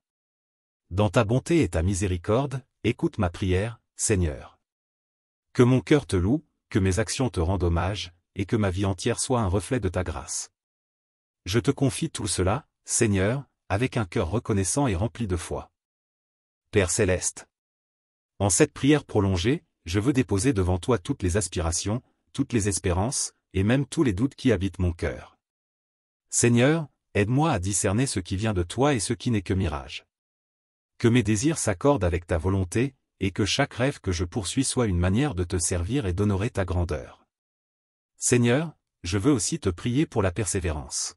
Dans ta bonté et ta miséricorde, écoute ma prière, Seigneur. Que mon cœur te loue, que mes actions te rendent hommage, et que ma vie entière soit un reflet de ta grâce. Je te confie tout cela, Seigneur, avec un cœur reconnaissant et rempli de foi. Père céleste. En cette prière prolongée, je veux déposer devant toi toutes les aspirations, toutes les espérances, et même tous les doutes qui habitent mon cœur. Seigneur, aide-moi à discerner ce qui vient de toi et ce qui n'est que mirage. Que mes désirs s'accordent avec ta volonté, et que chaque rêve que je poursuis soit une manière de te servir et d'honorer ta grandeur. Seigneur, je veux aussi te prier pour la persévérance.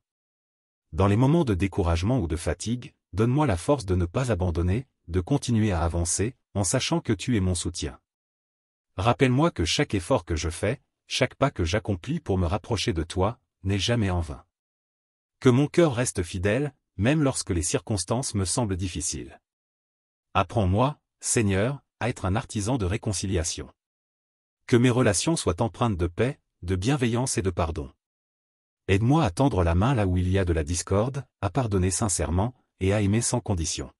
Dans les moments de découragement ou de fatigue, donne-moi la force de ne pas abandonner, de continuer à avancer, en sachant que tu es mon soutien. Rappelle-moi que chaque effort que je fais, chaque pas que j'accomplis pour me rapprocher de toi, n'est jamais en vain. Que mon cœur reste fidèle, même lorsque les circonstances me semblent difficiles. Apprends-moi, Seigneur, à être un artisan de réconciliation. Que mes relations soient empreintes de paix, de bienveillance et de pardon. Aide-moi à tendre la main là où il y a de la discorde, à pardonner sincèrement, et à aimer sans condition.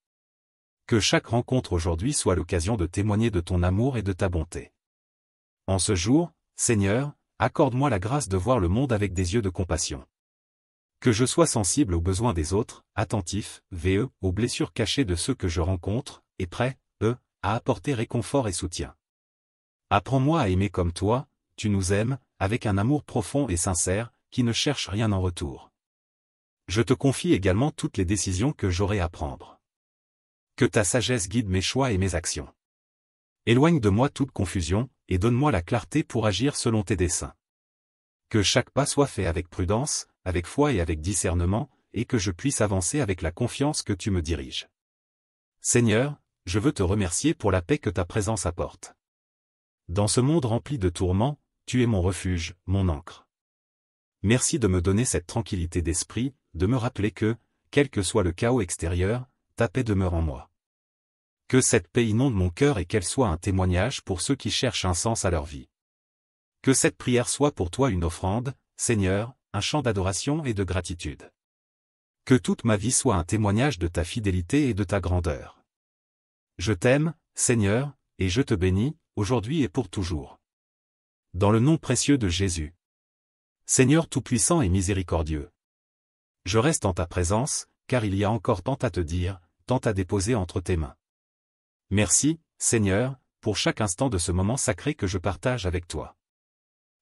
Que chaque rencontre aujourd'hui soit l'occasion de témoigner de ton amour et de ta bonté. En ce jour, Seigneur, accorde-moi la grâce de voir le monde avec des yeux de compassion. Que je sois sensible aux besoins des autres, attentif, aux blessures cachées de ceux que je rencontre, et prêt, à apporter réconfort et soutien. Apprends-moi à aimer comme toi, tu nous aimes, avec un amour profond et sincère, qui ne cherche rien en retour. Je te confie également toutes les décisions que j'aurai à prendre. Que ta sagesse guide mes choix et mes actions. Éloigne de moi toute confusion, et donne-moi la clarté pour agir selon tes desseins. Que chaque pas soit fait avec prudence, avec foi et avec discernement, et que je puisse avancer avec la confiance que tu me diriges. Seigneur, je veux te remercier pour la paix que ta présence apporte. Dans ce monde rempli de tourments, tu es mon refuge, mon ancre. Merci de me donner cette tranquillité d'esprit, de me rappeler que, quel que soit le chaos extérieur, ta paix demeure en moi. Que cette paix inonde mon cœur et qu'elle soit un témoignage pour ceux qui cherchent un sens à leur vie. Que cette prière soit pour toi une offrande, Seigneur, un chant d'adoration et de gratitude. Que toute ma vie soit un témoignage de ta fidélité et de ta grandeur. Je t'aime, Seigneur, et je te bénis, aujourd'hui et pour toujours. Dans le nom précieux de Jésus. Seigneur tout-puissant et miséricordieux. Je reste en ta présence, car il y a encore tant à te dire, tant à déposer entre tes mains. Merci, Seigneur, pour chaque instant de ce moment sacré que je partage avec toi.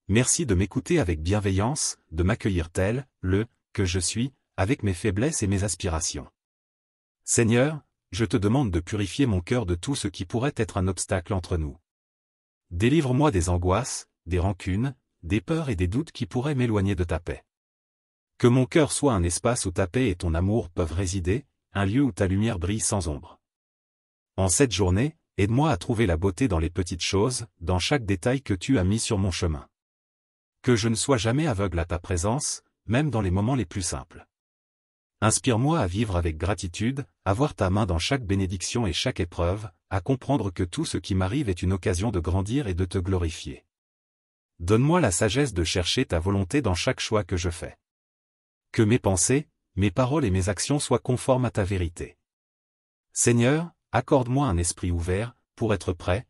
Merci de m'écouter avec bienveillance, de m'accueillir tel, que je suis, avec mes faiblesses et mes aspirations. Seigneur, je te demande de purifier mon cœur de tout ce qui pourrait être un obstacle entre nous. Délivre-moi des angoisses, des rancunes, des peurs et des doutes qui pourraient m'éloigner de ta paix. Que mon cœur soit un espace où ta paix et ton amour peuvent résider, un lieu où ta lumière brille sans ombre. En cette journée, aide-moi à trouver la beauté dans les petites choses, dans chaque détail que tu as mis sur mon chemin. Que je ne sois jamais aveugle à ta présence, même dans les moments les plus simples. Inspire-moi à vivre avec gratitude, à voir ta main dans chaque bénédiction et chaque épreuve, à comprendre que tout ce qui m'arrive est une occasion de grandir et de te glorifier. Donne-moi la sagesse de chercher ta volonté dans chaque choix que je fais. Que mes pensées, mes paroles et mes actions soient conformes à ta vérité. Seigneur, accorde-moi un esprit ouvert, pour être prêt,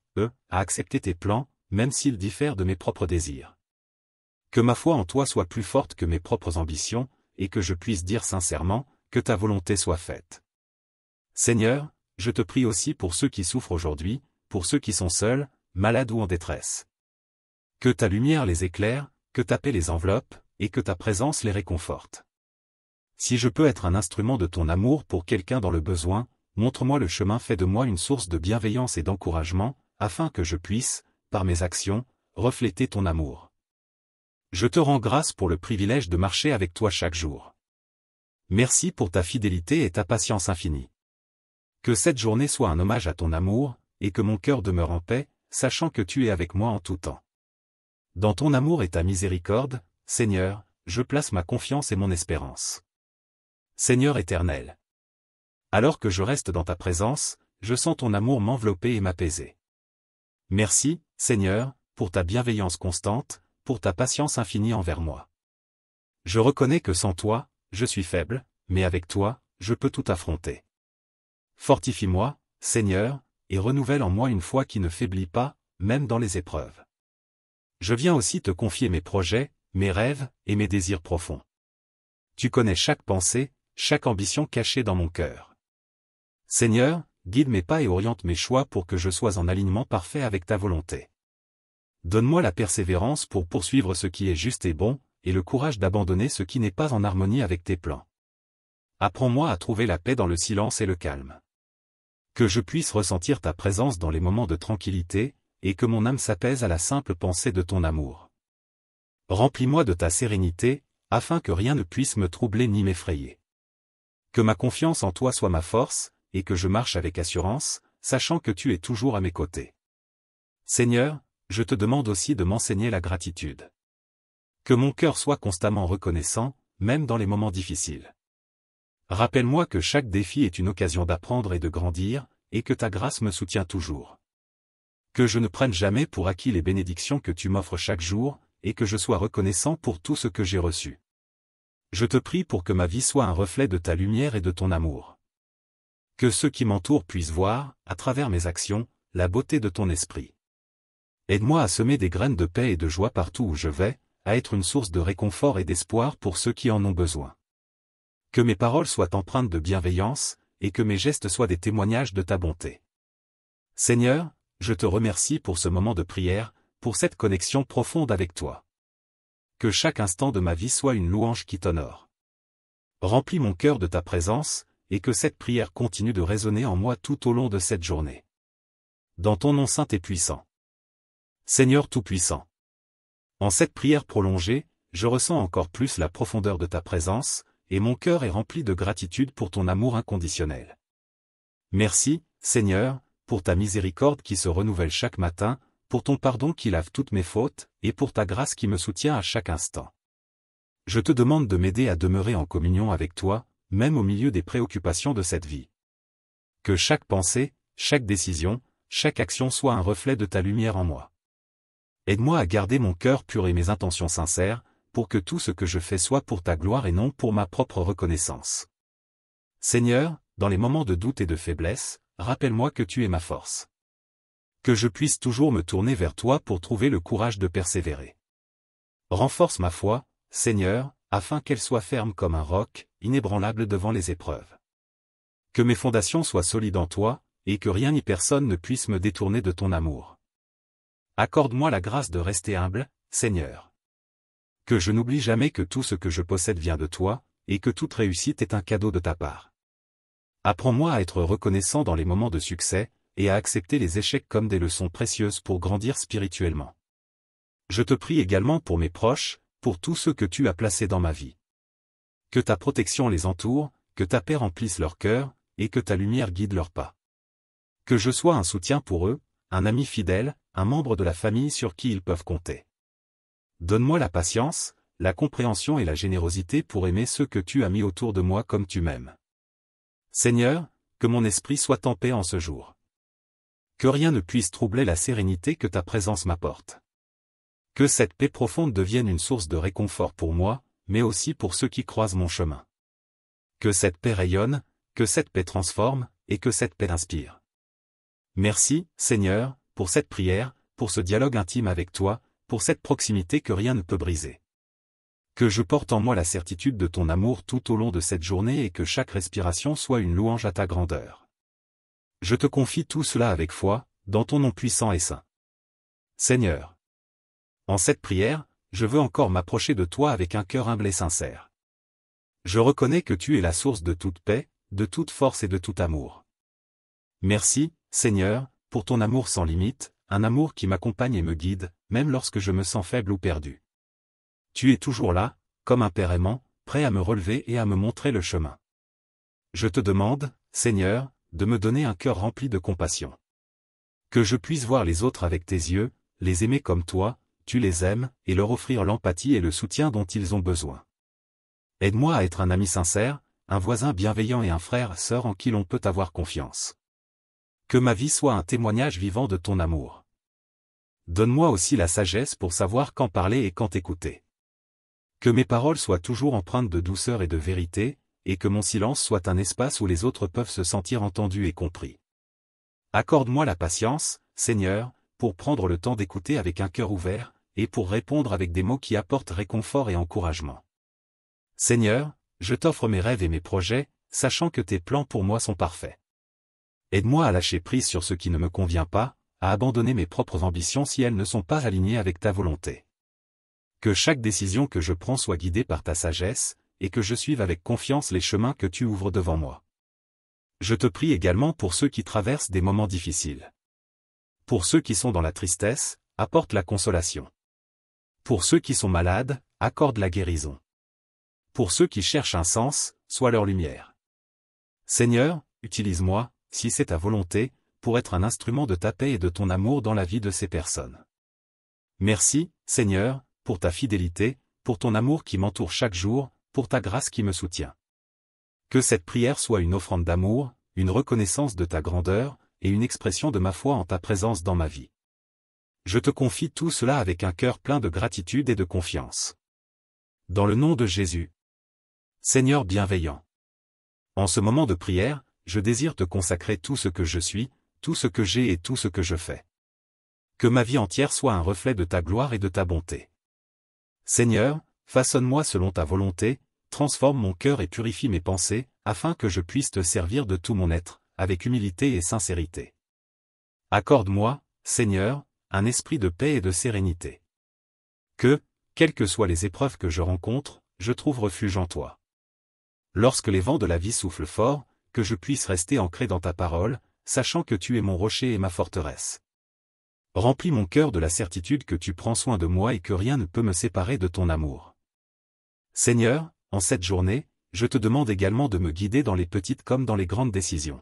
à accepter tes plans, même s'ils diffèrent de mes propres désirs. Que ma foi en toi soit plus forte que mes propres ambitions, et que je puisse dire sincèrement, que ta volonté soit faite. Seigneur, je te prie aussi pour ceux qui souffrent aujourd'hui, pour ceux qui sont seuls, malades ou en détresse. Que ta lumière les éclaire, que ta paix les enveloppe, et que ta présence les réconforte. Si je peux être un instrument de ton amour pour quelqu'un dans le besoin, montre-moi le chemin, fais de moi une source de bienveillance et d'encouragement, afin que je puisse, par mes actions, refléter ton amour. Je te rends grâce pour le privilège de marcher avec toi chaque jour. Merci pour ta fidélité et ta patience infinie. Que cette journée soit un hommage à ton amour, et que mon cœur demeure en paix, sachant que tu es avec moi en tout temps. Dans ton amour et ta miséricorde, Seigneur, je place ma confiance et mon espérance. Seigneur éternel. Alors que je reste dans ta présence, je sens ton amour m'envelopper et m'apaiser. Merci, Seigneur, pour ta bienveillance constante, pour ta patience infinie envers moi. Je reconnais que sans toi, je suis faible, mais avec toi, je peux tout affronter. Fortifie-moi, Seigneur, et renouvelle en moi une foi qui ne faiblit pas, même dans les épreuves. Je viens aussi te confier mes projets, mes rêves et mes désirs profonds. Tu connais chaque pensée, chaque ambition cachée dans mon cœur. Seigneur, guide mes pas et oriente mes choix pour que je sois en alignement parfait avec ta volonté. Donne-moi la persévérance pour poursuivre ce qui est juste et bon, et le courage d'abandonner ce qui n'est pas en harmonie avec tes plans. Apprends-moi à trouver la paix dans le silence et le calme. Que je puisse ressentir ta présence dans les moments de tranquillité, et que mon âme s'apaise à la simple pensée de ton amour. Remplis-moi de ta sérénité, afin que rien ne puisse me troubler ni m'effrayer. Que ma confiance en toi soit ma force, et que je marche avec assurance, sachant que tu es toujours à mes côtés. Seigneur, je te demande aussi de m'enseigner la gratitude. Que mon cœur soit constamment reconnaissant, même dans les moments difficiles. Rappelle-moi que chaque défi est une occasion d'apprendre et de grandir, et que ta grâce me soutient toujours. Que je ne prenne jamais pour acquis les bénédictions que tu m'offres chaque jour, et que je sois reconnaissant pour tout ce que j'ai reçu. Je te prie pour que ma vie soit un reflet de ta lumière et de ton amour. Que ceux qui m'entourent puissent voir, à travers mes actions, la beauté de ton esprit. Aide-moi à semer des graines de paix et de joie partout où je vais, à être une source de réconfort et d'espoir pour ceux qui en ont besoin. Que mes paroles soient empreintes de bienveillance, et que mes gestes soient des témoignages de ta bonté. Seigneur, je te remercie pour ce moment de prière, pour cette connexion profonde avec toi. Que chaque instant de ma vie soit une louange qui t'honore. Remplis mon cœur de ta présence, et que cette prière continue de résonner en moi tout au long de cette journée. Dans ton nom saint et puissant. Seigneur Tout-Puissant. En cette prière prolongée, je ressens encore plus la profondeur de ta présence, et mon cœur est rempli de gratitude pour ton amour inconditionnel. Merci, Seigneur, pour ta miséricorde qui se renouvelle chaque matin, pour ton pardon qui lave toutes mes fautes, et pour ta grâce qui me soutient à chaque instant. Je te demande de m'aider à demeurer en communion avec toi, même au milieu des préoccupations de cette vie. Que chaque pensée, chaque décision, chaque action soit un reflet de ta lumière en moi. Aide-moi à garder mon cœur pur et mes intentions sincères, pour que tout ce que je fais soit pour ta gloire et non pour ma propre reconnaissance. Seigneur, dans les moments de doute et de faiblesse, rappelle-moi que tu es ma force. Que je puisse toujours me tourner vers toi pour trouver le courage de persévérer. Renforce ma foi, Seigneur, afin qu'elle soit ferme comme un roc, inébranlable devant les épreuves. Que mes fondations soient solides en toi, et que rien ni personne ne puisse me détourner de ton amour. Accorde-moi la grâce de rester humble, Seigneur. Que je n'oublie jamais que tout ce que je possède vient de toi, et que toute réussite est un cadeau de ta part. Apprends-moi à être reconnaissant dans les moments de succès, et à accepter les échecs comme des leçons précieuses pour grandir spirituellement. Je te prie également pour mes proches, pour tous ceux que tu as placés dans ma vie. Que ta protection les entoure, que ta paix remplisse leur cœur, et que ta lumière guide leurs pas. Que je sois un soutien pour eux, un ami fidèle, un membre de la famille sur qui ils peuvent compter. Donne-moi la patience, la compréhension et la générosité pour aimer ceux que tu as mis autour de moi comme tu m'aimes. Seigneur, que mon esprit soit en paix en ce jour. Que rien ne puisse troubler la sérénité que ta présence m'apporte. Que cette paix profonde devienne une source de réconfort pour moi, mais aussi pour ceux qui croisent mon chemin. Que cette paix rayonne, que cette paix transforme, et que cette paix inspire. Merci, Seigneur, pour cette prière, pour ce dialogue intime avec toi, pour cette proximité que rien ne peut briser. Que je porte en moi la certitude de ton amour tout au long de cette journée et que chaque respiration soit une louange à ta grandeur. Je te confie tout cela avec foi, dans ton nom puissant et saint. Seigneur. En cette prière, je veux encore m'approcher de toi avec un cœur humble et sincère. Je reconnais que tu es la source de toute paix, de toute force et de tout amour. Merci, Seigneur, pour ton amour sans limite, un amour qui m'accompagne et me guide, même lorsque je me sens faible ou perdu. Tu es toujours là, comme un père aimant, prêt à me relever et à me montrer le chemin. Je te demande, Seigneur, de me donner un cœur rempli de compassion. Que je puisse voir les autres avec tes yeux, les aimer comme toi, tu les aimes, et leur offrir l'empathie et le soutien dont ils ont besoin. Aide-moi à être un ami sincère, un voisin bienveillant et un frère-sœur en qui l'on peut avoir confiance. Que ma vie soit un témoignage vivant de ton amour. Donne-moi aussi la sagesse pour savoir quand parler et quand écouter. Que mes paroles soient toujours empreintes de douceur et de vérité, et que mon silence soit un espace où les autres peuvent se sentir entendus et compris. Accorde-moi la patience, Seigneur, pour prendre le temps d'écouter avec un cœur ouvert, et pour répondre avec des mots qui apportent réconfort et encouragement. Seigneur, je t'offre mes rêves et mes projets, sachant que tes plans pour moi sont parfaits. Aide-moi à lâcher prise sur ce qui ne me convient pas, à abandonner mes propres ambitions si elles ne sont pas alignées avec ta volonté. Que chaque décision que je prends soit guidée par ta sagesse, et que je suive avec confiance les chemins que tu ouvres devant moi. Je te prie également pour ceux qui traversent des moments difficiles. Pour ceux qui sont dans la tristesse, apporte la consolation. Pour ceux qui sont malades, accorde la guérison. Pour ceux qui cherchent un sens, sois leur lumière. Seigneur, utilise-moi, si c'est ta volonté, pour être un instrument de ta paix et de ton amour dans la vie de ces personnes. Merci, Seigneur, pour ta fidélité, pour ton amour qui m'entoure chaque jour, pour ta grâce qui me soutient. Que cette prière soit une offrande d'amour, une reconnaissance de ta grandeur, et une expression de ma foi en ta présence dans ma vie. Je te confie tout cela avec un cœur plein de gratitude et de confiance. Dans le nom de Jésus. Seigneur bienveillant. En ce moment de prière, je désire te consacrer tout ce que je suis, tout ce que j'ai et tout ce que je fais. Que ma vie entière soit un reflet de ta gloire et de ta bonté. Seigneur, façonne-moi selon ta volonté, transforme mon cœur et purifie mes pensées, afin que je puisse te servir de tout mon être, avec humilité et sincérité. Accorde-moi, Seigneur, un esprit de paix et de sérénité. Que, quelles que soient les épreuves que je rencontre, je trouve refuge en toi. Lorsque les vents de la vie soufflent fort, que je puisse rester ancré dans ta parole, sachant que tu es mon rocher et ma forteresse. Remplis mon cœur de la certitude que tu prends soin de moi et que rien ne peut me séparer de ton amour. Seigneur, en cette journée, je te demande également de me guider dans les petites comme dans les grandes décisions.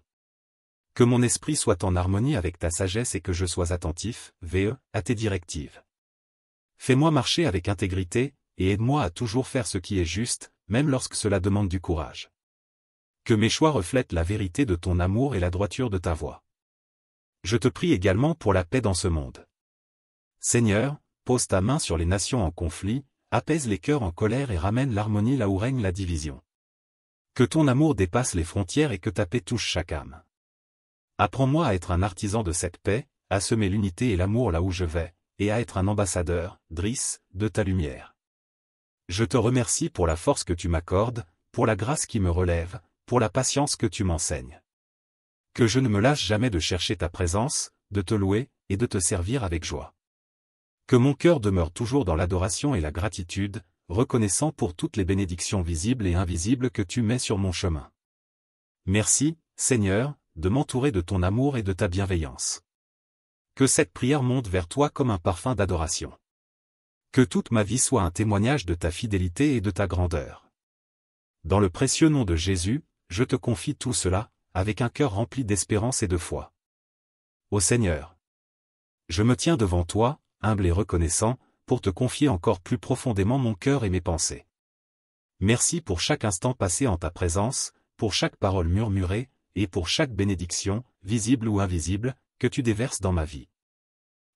Que mon esprit soit en harmonie avec ta sagesse et que je sois attentif, à tes directives. Fais-moi marcher avec intégrité, et aide-moi à toujours faire ce qui est juste, même lorsque cela demande du courage. Que mes choix reflètent la vérité de ton amour et la droiture de ta voie. Je te prie également pour la paix dans ce monde. Seigneur, pose ta main sur les nations en conflit, apaise les cœurs en colère et ramène l'harmonie là où règne la division. Que ton amour dépasse les frontières et que ta paix touche chaque âme. Apprends-moi à être un artisan de cette paix, à semer l'unité et l'amour là où je vais, et à être un ambassadeur, Driss, de ta lumière. Je te remercie pour la force que tu m'accordes, pour la grâce qui me relève, pour la patience que tu m'enseignes. Que je ne me lâche jamais de chercher ta présence, de te louer, et de te servir avec joie. Que mon cœur demeure toujours dans l'adoration et la gratitude, reconnaissant pour toutes les bénédictions visibles et invisibles que tu mets sur mon chemin. Merci, Seigneur, de m'entourer de ton amour et de ta bienveillance. Que cette prière monte vers toi comme un parfum d'adoration. Que toute ma vie soit un témoignage de ta fidélité et de ta grandeur. Dans le précieux nom de Jésus, je te confie tout cela, avec un cœur rempli d'espérance et de foi. Ô Seigneur, je me tiens devant toi, humble et reconnaissant, pour te confier encore plus profondément mon cœur et mes pensées. Merci pour chaque instant passé en ta présence, pour chaque parole murmurée, et pour chaque bénédiction, visible ou invisible, que tu déverses dans ma vie.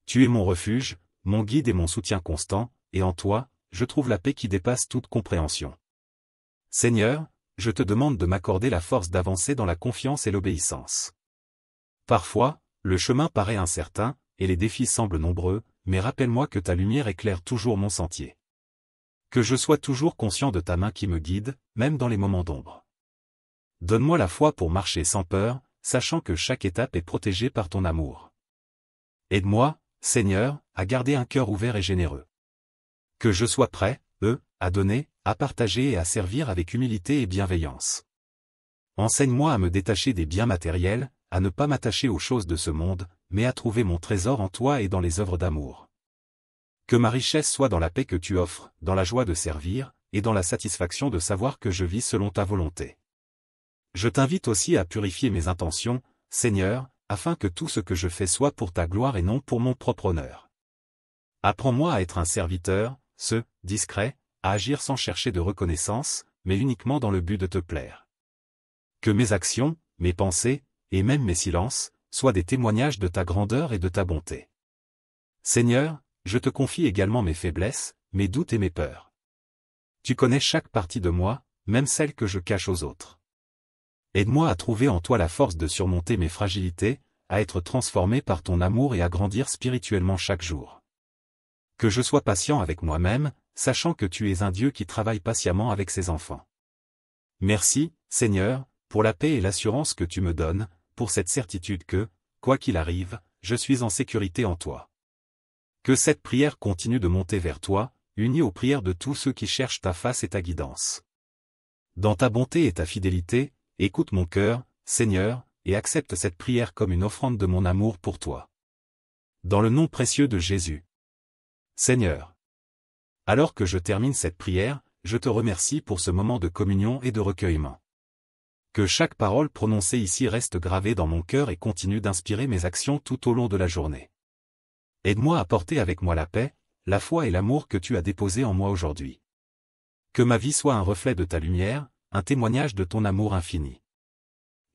Tu es mon refuge, mon guide et mon soutien constant, et en toi, je trouve la paix qui dépasse toute compréhension. Seigneur, je te demande de m'accorder la force d'avancer dans la confiance et l'obéissance. Parfois, le chemin paraît incertain, et les défis semblent nombreux, mais rappelle-moi que ta lumière éclaire toujours mon sentier. Que je sois toujours conscient de ta main qui me guide, même dans les moments d'ombre. Donne-moi la foi pour marcher sans peur, sachant que chaque étape est protégée par ton amour. Aide-moi, Seigneur, à garder un cœur ouvert et généreux. Que je sois prêt, à donner, à partager et à servir avec humilité et bienveillance. Enseigne-moi à me détacher des biens matériels, à ne pas m'attacher aux choses de ce monde, mais à trouver mon trésor en toi et dans les œuvres d'amour. Que ma richesse soit dans la paix que tu offres, dans la joie de servir, et dans la satisfaction de savoir que je vis selon ta volonté. Je t'invite aussi à purifier mes intentions, Seigneur, afin que tout ce que je fais soit pour ta gloire et non pour mon propre honneur. Apprends-moi à être un serviteur, discret, à agir sans chercher de reconnaissance, mais uniquement dans le but de te plaire. Que mes actions, mes pensées, et même mes silences, soient des témoignages de ta grandeur et de ta bonté. Seigneur, je te confie également mes faiblesses, mes doutes et mes peurs. Tu connais chaque partie de moi, même celle que je cache aux autres. Aide-moi à trouver en toi la force de surmonter mes fragilités, à être transformé par ton amour et à grandir spirituellement chaque jour. Que je sois patient avec moi-même, sachant que tu es un Dieu qui travaille patiemment avec ses enfants. Merci, Seigneur, pour la paix et l'assurance que tu me donnes, pour cette certitude que, quoi qu'il arrive, je suis en sécurité en toi. Que cette prière continue de monter vers toi, unie aux prières de tous ceux qui cherchent ta face et ta guidance. Dans ta bonté et ta fidélité, écoute mon cœur, Seigneur, et accepte cette prière comme une offrande de mon amour pour toi. Dans le nom précieux de Jésus. Seigneur. Alors que je termine cette prière, je te remercie pour ce moment de communion et de recueillement. Que chaque parole prononcée ici reste gravée dans mon cœur et continue d'inspirer mes actions tout au long de la journée. Aide-moi à porter avec moi la paix, la foi et l'amour que tu as déposés en moi aujourd'hui. Que ma vie soit un reflet de ta lumière, un témoignage de ton amour infini.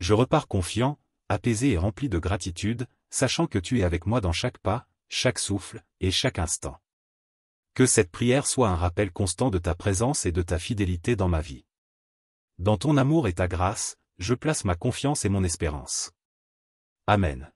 Je repars confiant, apaisé et rempli de gratitude, sachant que tu es avec moi dans chaque pas, chaque souffle, et chaque instant. Que cette prière soit un rappel constant de ta présence et de ta fidélité dans ma vie. Dans ton amour et ta grâce, je place ma confiance et mon espérance. Amen.